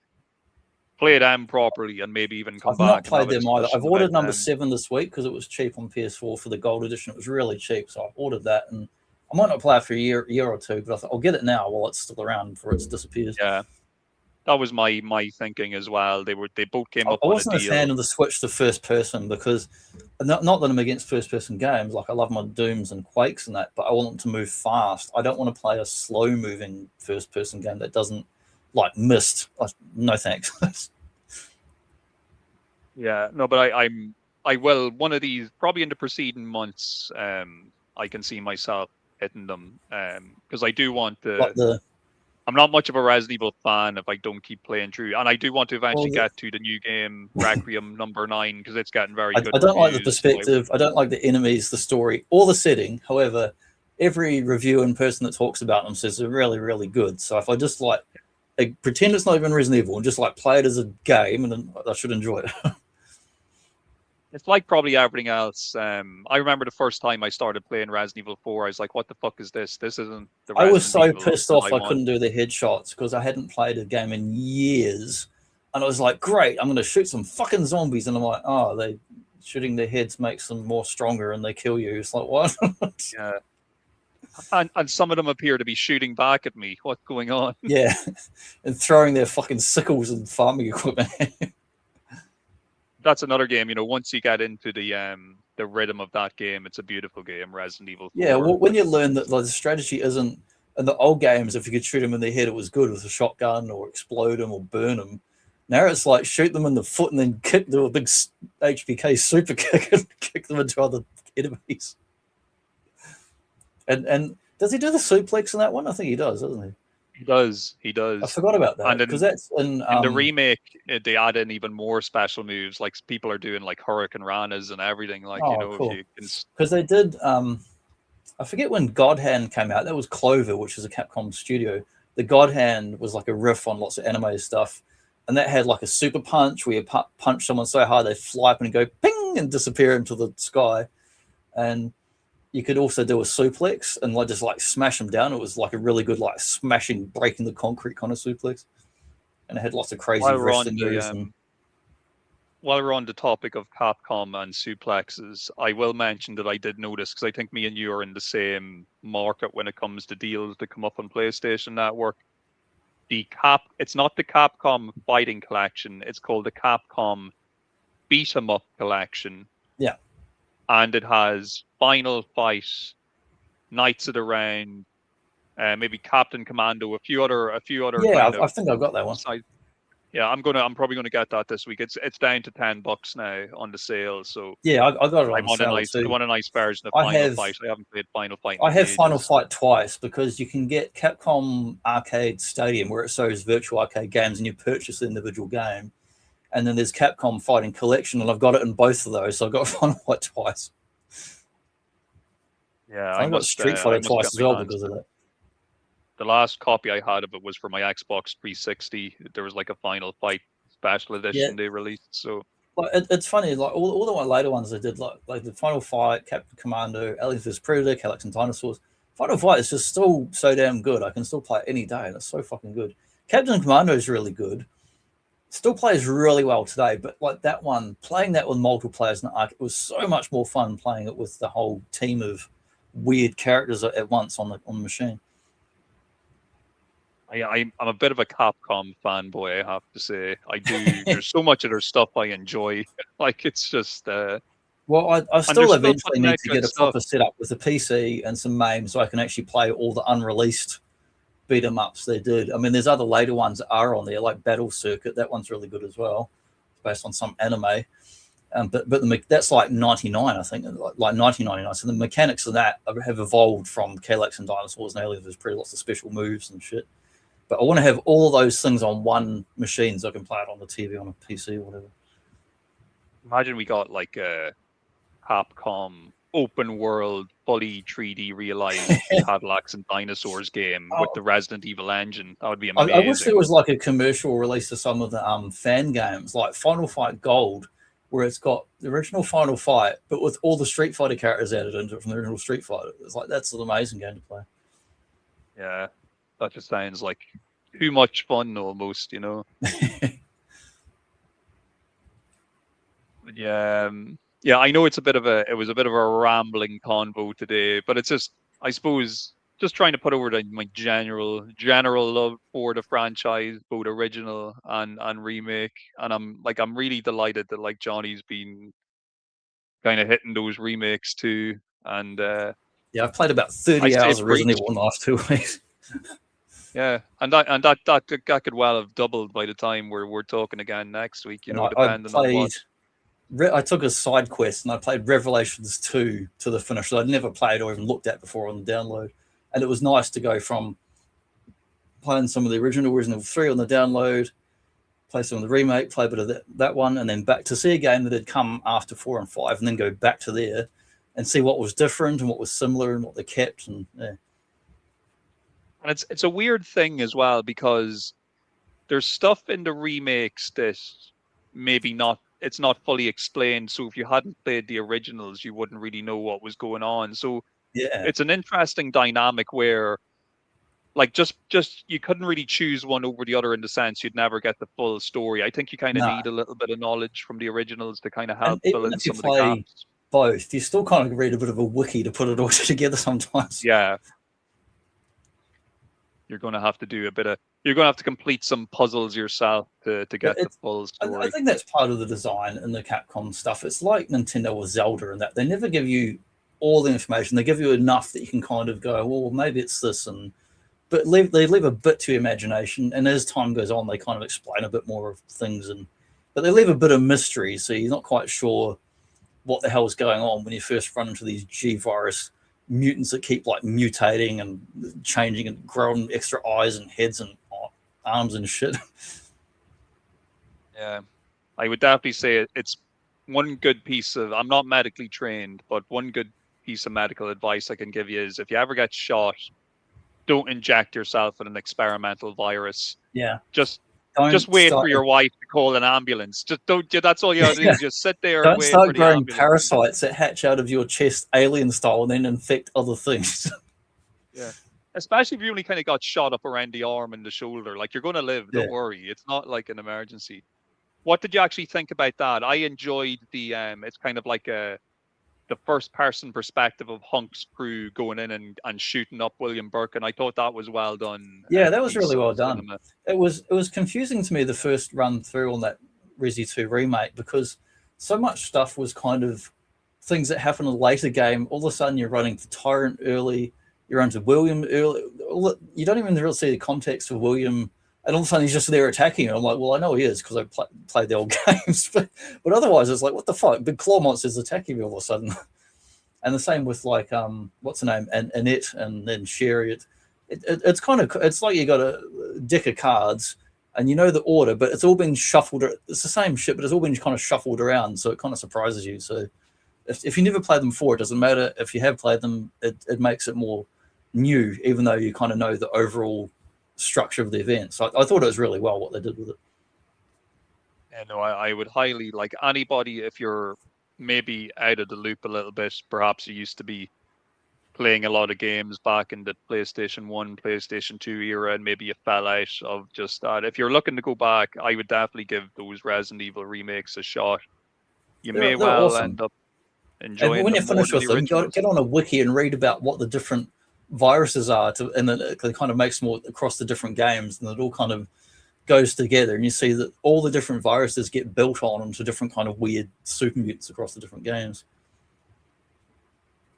play them properly and maybe even come back. I've not played them either. I've ordered number 7 this week because it was cheap on PS4 for the gold edition. It was really cheap, so I ordered that, and I might not play it for a year or two, but I thought I'll get it now while it's still around before it disappears. Yeah, that was my thinking as well. They both came up. I wasn't a fan of the switch to first person because not that I'm against first person games. Like, I love my Dooms and Quakes and that, but I want them to move fast. I don't want to play a slow moving first person game that doesn't like Myst. No thanks. Yeah, no, but I will one of these probably in the preceding months. I can see myself hitting them because I do want the I'm not much of a Resident Evil fan if I don't keep playing through, and I do want to eventually Well, get to the new game Requiem #9 because it's getting very I good don't like the reviews. So perspective. I don't like the enemies, the story, or the setting. However, every review and person that talks about them says they're really, really good. So if I just like pretend it's not even Resident Evil and just like play it as a game, and then I should enjoy it. it's like probably everything else. I remember the first time I started playing Resident Evil 4, I was like, "What the fuck is this? This isn't the I was Resident so Evil pissed that off I I want." couldn't do the headshots because I hadn't played a game in years. And I was like, great, I'm going to shoot some fucking zombies. And I'm like, oh, they shooting their heads makes them more stronger and they kill you. It's like, what? Yeah. And some of them appear to be shooting back at me. What's going on? Yeah. And throwing their fucking sickles and farming equipment. That's another game, you know, once you get into the rhythm of that game, it's a beautiful game, Resident Evil 4. Yeah, well, when you learn that like, the strategy isn't in the old games, if you could shoot them in the head, it was good with a shotgun or explode them or burn them. Now it's like shoot them in the foot and then kick do a big HPK super kick and kick them into other enemies. And does he do the suplex in that one? I think he does, doesn't he? He does. He does. I forgot about that because that's in the remake. They add in even more special moves, like people are doing like Hurricane Ranas and everything. Like cool. Because they did. I forget when God Hand came out. That was Clover, which is a Capcom studio. The God Hand was like a riff on lots of anime stuff, and that had like a super punch where you punch someone so hard they fly up and go ping and disappear into the sky, and you could also do a suplex and like just like smash them down. It was like a really good like smashing, breaking the concrete kind of suplex, and it had lots of crazy wrestling moves. While we're on the topic of Capcom and suplexes, I will mention that I did notice, because I think me and you are in the same market when it comes to deals that come up on PlayStation Network. It's not the Capcom Fighting Collection. It's called the Capcom Beat 'em Up Collection. Yeah. And it has Final Fight, Knights of the Round, maybe Captain Commando, a few other. Yeah, I think I've got that one. Yeah, I'm probably gonna get that this week. It's down to $10 now on the sale. So yeah, I got it on sale too. I want a nice version of Final Fight. I haven't played Final Fight. I have Final Fight twice because you can get Capcom Arcade Stadium where it shows virtual arcade games and you purchase the individual game, and then there's Capcom Fighting Collection, and I've got it in both of those. So I've got Final Fight twice. Yeah, I got Street Fighter twice as well because of that. The last copy I had of it was for my Xbox 360. There was like a Final Fight special edition they released. So it's funny, like all the later ones they did, like the Final Fight, Captain Commando, Aliens vs Predator, Calyx and Dinosaurs. Final Fight is just still so damn good. I can still play it any day, and it's so fucking good. Captain Commando is really good. Still plays really well today, but like that one, playing that with multiple players in the arcade, it was so much more fun playing it with the whole team of weird characters at once on the machine. I'm a bit of a Capcom fanboy, I have to say. I do. There's so much of their stuff I enjoy. Like it's just. Well, I still eventually need to get a proper setup with a PC and some MAME so I can actually play all the unreleased beat 'em ups they did. I mean, there's other later ones that are on there, like Battle Circuit. That one's really good as well, based on some anime. But that's like 99, I think, like 1999. So the mechanics of that have evolved from Calyx and Dinosaurs and Aliens. There's pretty lots of special moves and shit. But I want to have all those things on one machine so I can play it on the TV on a PC or whatever. Imagine we got like a Capcom open world, fully 3D realized Cadillacs and Dinosaurs game with the Resident Evil engine. That would be amazing. I wish there was like a commercial release of some of the fan games, like Final Fight Gold, where it's got the original Final Fight, but with all the Street Fighter characters added into it from the original Street Fighter. It's like that's an amazing game to play. Yeah. That just sounds like too much fun almost, you know. Yeah, I know it was a bit of a rambling convo today, but it's just, I suppose, just trying to put over my general love for the franchise, both original and remake. And I'm really delighted that like Johnny's been kind of hitting those remakes too. And yeah, I've played about 30 hours of Resident Evil in the last 2 weeks. Yeah, and that could well have doubled by the time we're talking again next week. You know, depending on what. I took a side quest and I played Revelations 2 to the finish that I'd never played or even looked at before on the download, and it was nice to go from playing some of the original Resident Evil 3 on the download, play some of the remake, play a bit of that one, and then back to see a game that had come after 4 and 5, and then go back to there and see what was different and what was similar and what they kept. And yeah. And it's a weird thing as well, because there's stuff in the remakes that maybe it's not fully explained. So if you hadn't played the originals, you wouldn't really know what was going on. So Yeah, it's an interesting dynamic where, like, just you couldn't really choose one over the other, in the sense you'd never get the full story. I think you kind of no. need a little bit of knowledge from the originals to kind of And help fill even in if you some of the play gaps. both, you still kind of read a bit of a wiki to put it all together sometimes. Yeah. You're going to have to do you're going to have to complete some puzzles yourself to get the full story. I think that's part of the design in the Capcom stuff. It's like Nintendo or Zelda, in that they never give you all the information. They give you enough that you can kind of go, well, maybe it's this, but they leave a bit to imagination. And as time goes on, they kind of explain a bit more of things, but they leave a bit of mystery, so you're not quite sure what the hell is going on when you first run into these G virus mutants that keep like mutating and changing and growing extra eyes and heads and arms and shit. Yeah, I would definitely say it's one good piece of, I'm not medically trained, but one good piece of medical advice I can give you is, if you ever get shot, don't inject yourself with an experimental virus. Yeah. Just wait for your wife to call an ambulance. Just don't. That's all you have to do. Just sit there. Don't and wait start for the growing ambulance. parasites that hatch out of your chest, alien style, and then infect other things. Yeah, especially if you only kind of got shot up around the arm and the shoulder. Like, you're gonna live. Don't worry. It's not like an emergency. What did you actually think about that? I enjoyed the. It's kind of like the first person perspective of Hunk's crew going in and shooting up William Birkin. I thought that was well done. Yeah, that was really well done. It was confusing to me the first run through on that Resi 2 remake, because so much stuff was kind of things that happen in a later game. All of a sudden you're running to Tyrant early, you're running to William early. You don't even really see the context of William, and all of a sudden he's just there attacking you. I'm like, well, I know he is because I played the old games, but otherwise it's like, what the fuck? Big claw monsters attacking me all of a sudden. And the same with like what's her name, and Annette, and then Sherry. It's kind of, it's like you got a deck of cards and you know the order, but it's all been shuffled. It's the same shit, but it's all been kind of shuffled around, so it kind of surprises you. So if you never played them before, it doesn't matter. If you have played them, it makes it more new, even though you kind of know the overall structure of the event. So I thought it was really well what they did with it. Yeah, no, I would highly, like, anybody, if you're maybe out of the loop a little bit, perhaps you used to be playing a lot of games back in the PlayStation 1, PlayStation 2 era, and maybe you fell out of just that. If you're looking to go back, I would definitely give those Resident Evil remakes a shot. They're awesome. End up enjoying and when them you finish with them, get on a wiki and read about what the different viruses are, and then it kind of makes more across the different games, and it all kind of goes together, and you see that all the different viruses get built on into different kind of weird super mutants across the different games.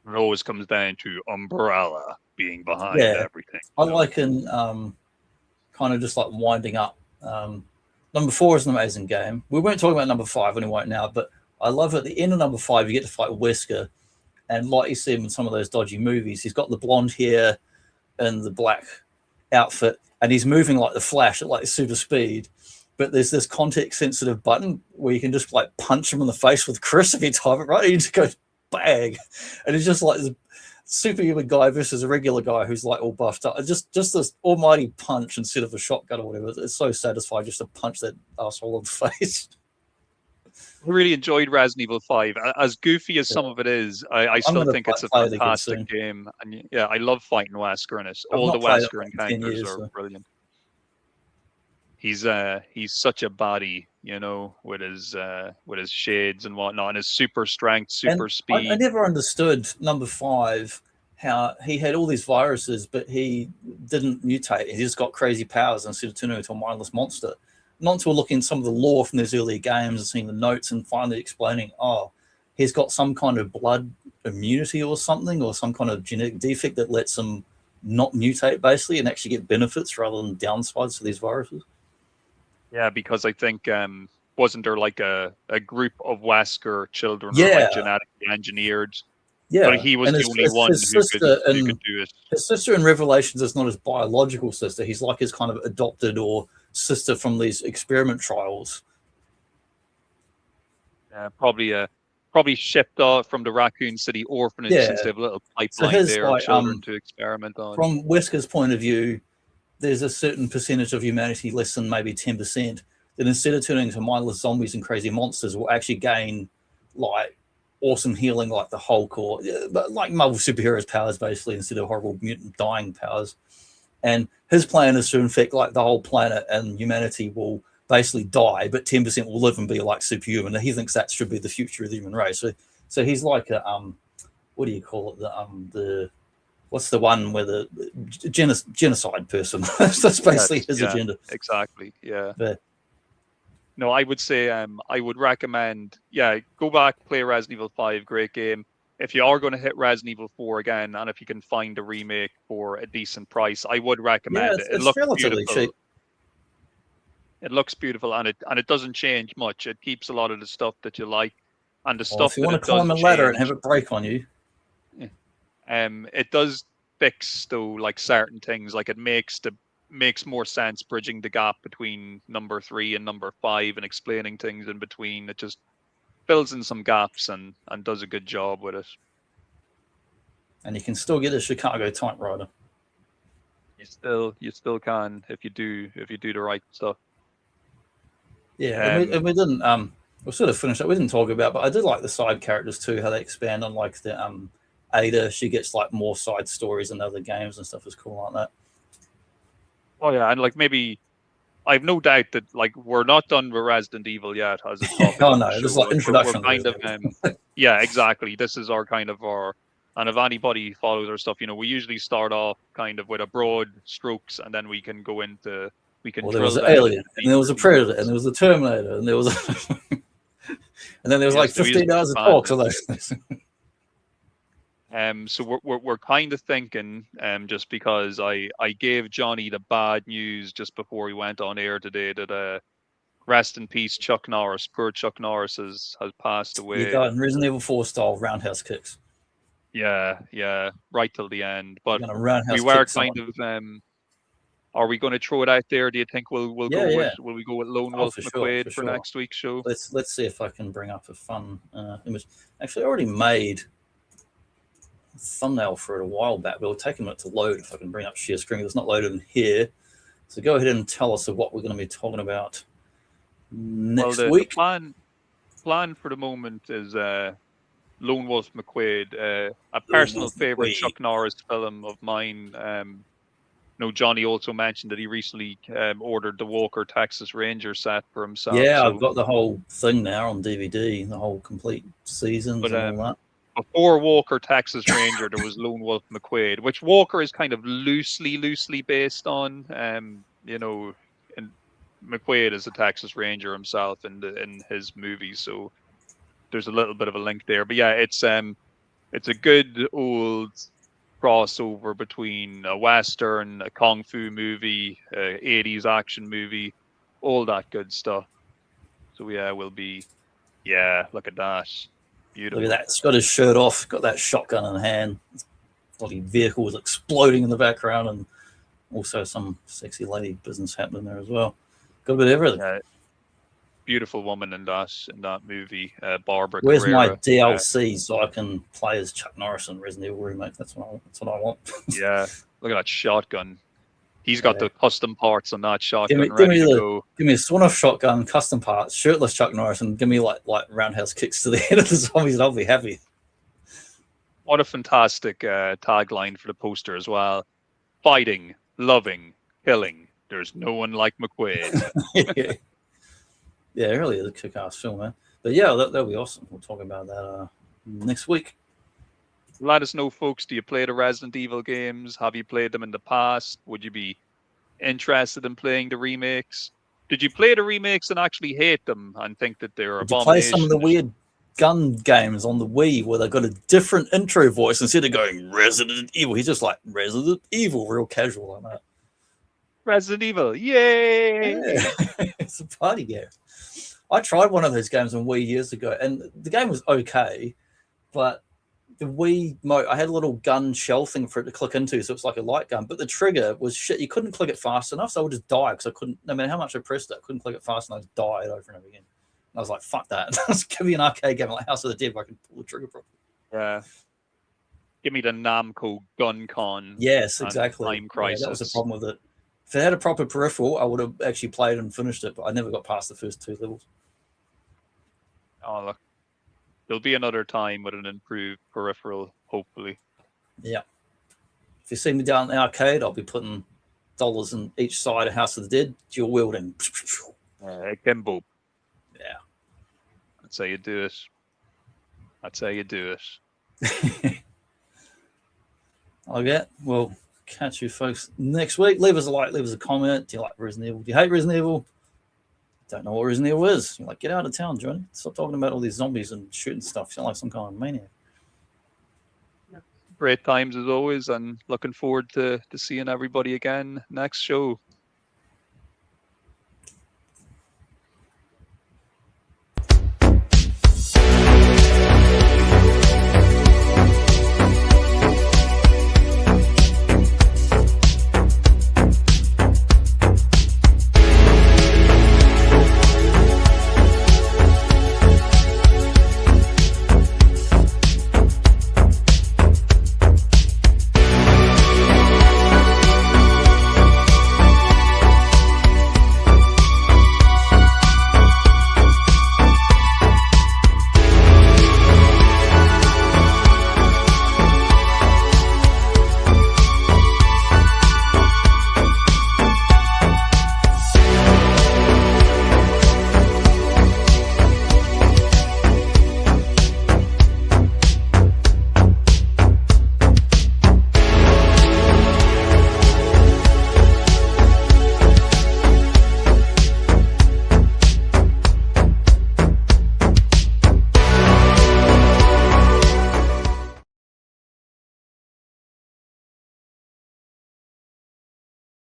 It always comes down to Umbrella being behind everything. I like in kind of just like winding up. Number 4 is an amazing game. We weren't talking about number 5 anyway now, but I love at the end of number 5 you get to fight Wesker, and like you see him in some of those dodgy movies, he's got the blonde hair and the black outfit, and he's moving like the Flash at like super speed. But there's this context sensitive button where you can just like punch him in the face with Chris if you type it right. And he just goes bang, and it's just like this superhuman guy versus a regular guy who's like all buffed up. Just this almighty punch instead of a shotgun or whatever. It's so satisfying just to punch that asshole in the face. I really enjoyed Resident Evil 5. As goofy as some of it is, I still think it's a fantastic game. And yeah, I love fighting Wesker in it. All the Wesker encounters are brilliant. He's such a baddie, you know, with his shades and whatnot, and his super strength, super speed. I never understood number 5, how he had all these viruses, but he didn't mutate. He just got crazy powers instead of turning into a mindless monster. Not until looking at some of the lore from those earlier games and seeing the notes and finally explaining, oh, he's got some kind of blood immunity or something, or some kind of genetic defect that lets him not mutate, basically, and actually get benefits rather than downsides to these viruses. Yeah, because I think, wasn't there like a group of Wesker children who were like genetically engineered? Yeah, but he was and the only one who could do it. His sister in Revelations is not his biological sister. He's like his kind of adopted or sister from these experiment trials. Probably shipped off from the Raccoon City orphanage since they have a little So pipeline his there of children to experiment on. From Wesker's point of view, there's a certain percentage of humanity, less than maybe 10%, that instead of turning into mindless zombies and crazy monsters, will actually gain like awesome healing, like the Hulk, or but like Marvel superheroes powers, basically, instead of horrible mutant dying powers. And his plan is to infect like the whole planet, and humanity will basically die, but 10% will live and be like superhuman. And he thinks that should be the future of the human race. So he's like a what do you call it? The what's the one where the genocide person? That's basically his agenda. Exactly. Yeah. But, no, I would say I would recommend, go back, play Resident Evil 5, great game. If you are going to hit Resident Evil 4 again, and if you can find a remake for a decent price, I would recommend it. It looks relatively cheap. It looks beautiful, and it doesn't change much. It keeps a lot of the stuff that you like, and the stuff if you want to climb a ladder and have it break on you. It does fix though, like certain things, like it makes more sense bridging the gap between number 3 and number 5 and explaining things in between. It just fills in some gaps and does a good job with it. And you can still get a Chicago typewriter. You still can if you do the right stuff. Yeah, and we didn't we'll sort of finish up. We didn't talk about, but I did like the side characters too, how they expand on like the Ada. She gets like more side stories in other games and stuff is cool like that. Oh yeah, and like maybe I have no doubt that like we're not done with Resident Evil yet as a topic. Oh no, this is like introduction. We're kind of yeah, exactly. This is our kind of and if anybody follows our stuff, we usually start off kind of with a broad strokes, and then we can go into there was an Alien, and there was a Predator, and there was a Terminator, and there was and then there was like 15 hours of talk to those things. So we're kind of thinking, just because I gave Johnny the bad news just before he went on air today that rest in peace Chuck Norris. Poor Chuck Norris has passed away. You got Resident Evil 4 style roundhouse kicks. Yeah, right till the end. But we were kind of. Are we going to throw it out there? Do you think we'll go with Lone Wolf McQuaid for next week's show? Let's see if I can bring up a fun image. Actually, I already made a thumbnail for it a while back, but it'll take a minute to load if I can bring up share screen. It's not loaded in here. So go ahead and tell us of what we're going to be talking about next week. The plan for the moment is Lone Wolf McQuaid, a personal favorite Chuck Norris film of mine. Johnny also mentioned that he recently ordered the Walker Texas Ranger set for himself. Yeah, I've got the whole thing now on DVD, the whole complete seasons and all that. Before Walker Texas Ranger, there was Lone Wolf McQuaid, which Walker is kind of loosely based on. And McQuaid is a Texas Ranger himself in his movies, so there's a little bit of a link there. But yeah, it's a good old crossover between a western, a kung fu movie, 80s action movie, all that good stuff. So yeah, look at that. Beautiful. Look at that. He's got his shirt off, got that shotgun in hand. Bloody vehicle was exploding in the background, and also some sexy lady business happening there as well. Got a bit of everything. Beautiful woman in that movie, Barbara. Where's Carrera. my DLC so I can play as Chuck Norris in Resident Evil Remake? That's what I want. Yeah, look at that shotgun. He's got the custom parts on that shotgun. Give me a swan-off shotgun, custom parts, shirtless Chuck Norris, and give me like roundhouse kicks to the head of the zombies, and I'll be happy. What a fantastic tagline for the poster as well. Fighting, loving, killing. There's no one like McQuaid. Yeah, it really is a kick-ass film, man. But yeah, that'll be awesome. We'll talk about that next week. Let us know, folks. Do you play the Resident Evil games? Have you played them in the past? Would you be interested in playing the remakes? Did you play the remakes and actually hate them and think that they're abominations? Play some of the weird gun games on the Wii where they've got a different intro voice instead of going Resident Evil. He's just like Resident Evil, real casual like that. Resident Evil, yay! Yeah. It's a party game. I tried one of those games on Wii years ago, and the game was okay, but the Wii Mo, I had a little gun shell thing for it to click into, so it's like a light gun. But the trigger was shit. You couldn't click it fast enough, so I would just die because I couldn't. No matter how much I pressed it, I couldn't click it fast, and I just died over and over again. And I was like, "Fuck that! Just give me an arcade game like House of the Dead where I can pull the trigger properly." Yeah. Give me the Namco Gun Con. Yes, exactly. Time Crisis. Yeah, that was the problem with it. If it had a proper peripheral, I would have actually played and finished it, but I never got past the first 2 levels. Oh, look. There'll be another time with an improved peripheral, hopefully. Yeah. If you see me down in the arcade, I'll be putting dollars in each side of House of the Dead, dual wielding. Kimbo. Yeah. That's how you do it. That's how you do it. Okay. Well, catch you folks next week. Leave us a like, leave us a comment. Do you like Resident Evil? Do you hate Resident Evil? Don't know what Resident Evil is. You're like, get out of town, Johnny. Stop talking about all these zombies and shooting stuff. You sound like some kind of maniac. Great times as always, and looking forward to seeing everybody again next show.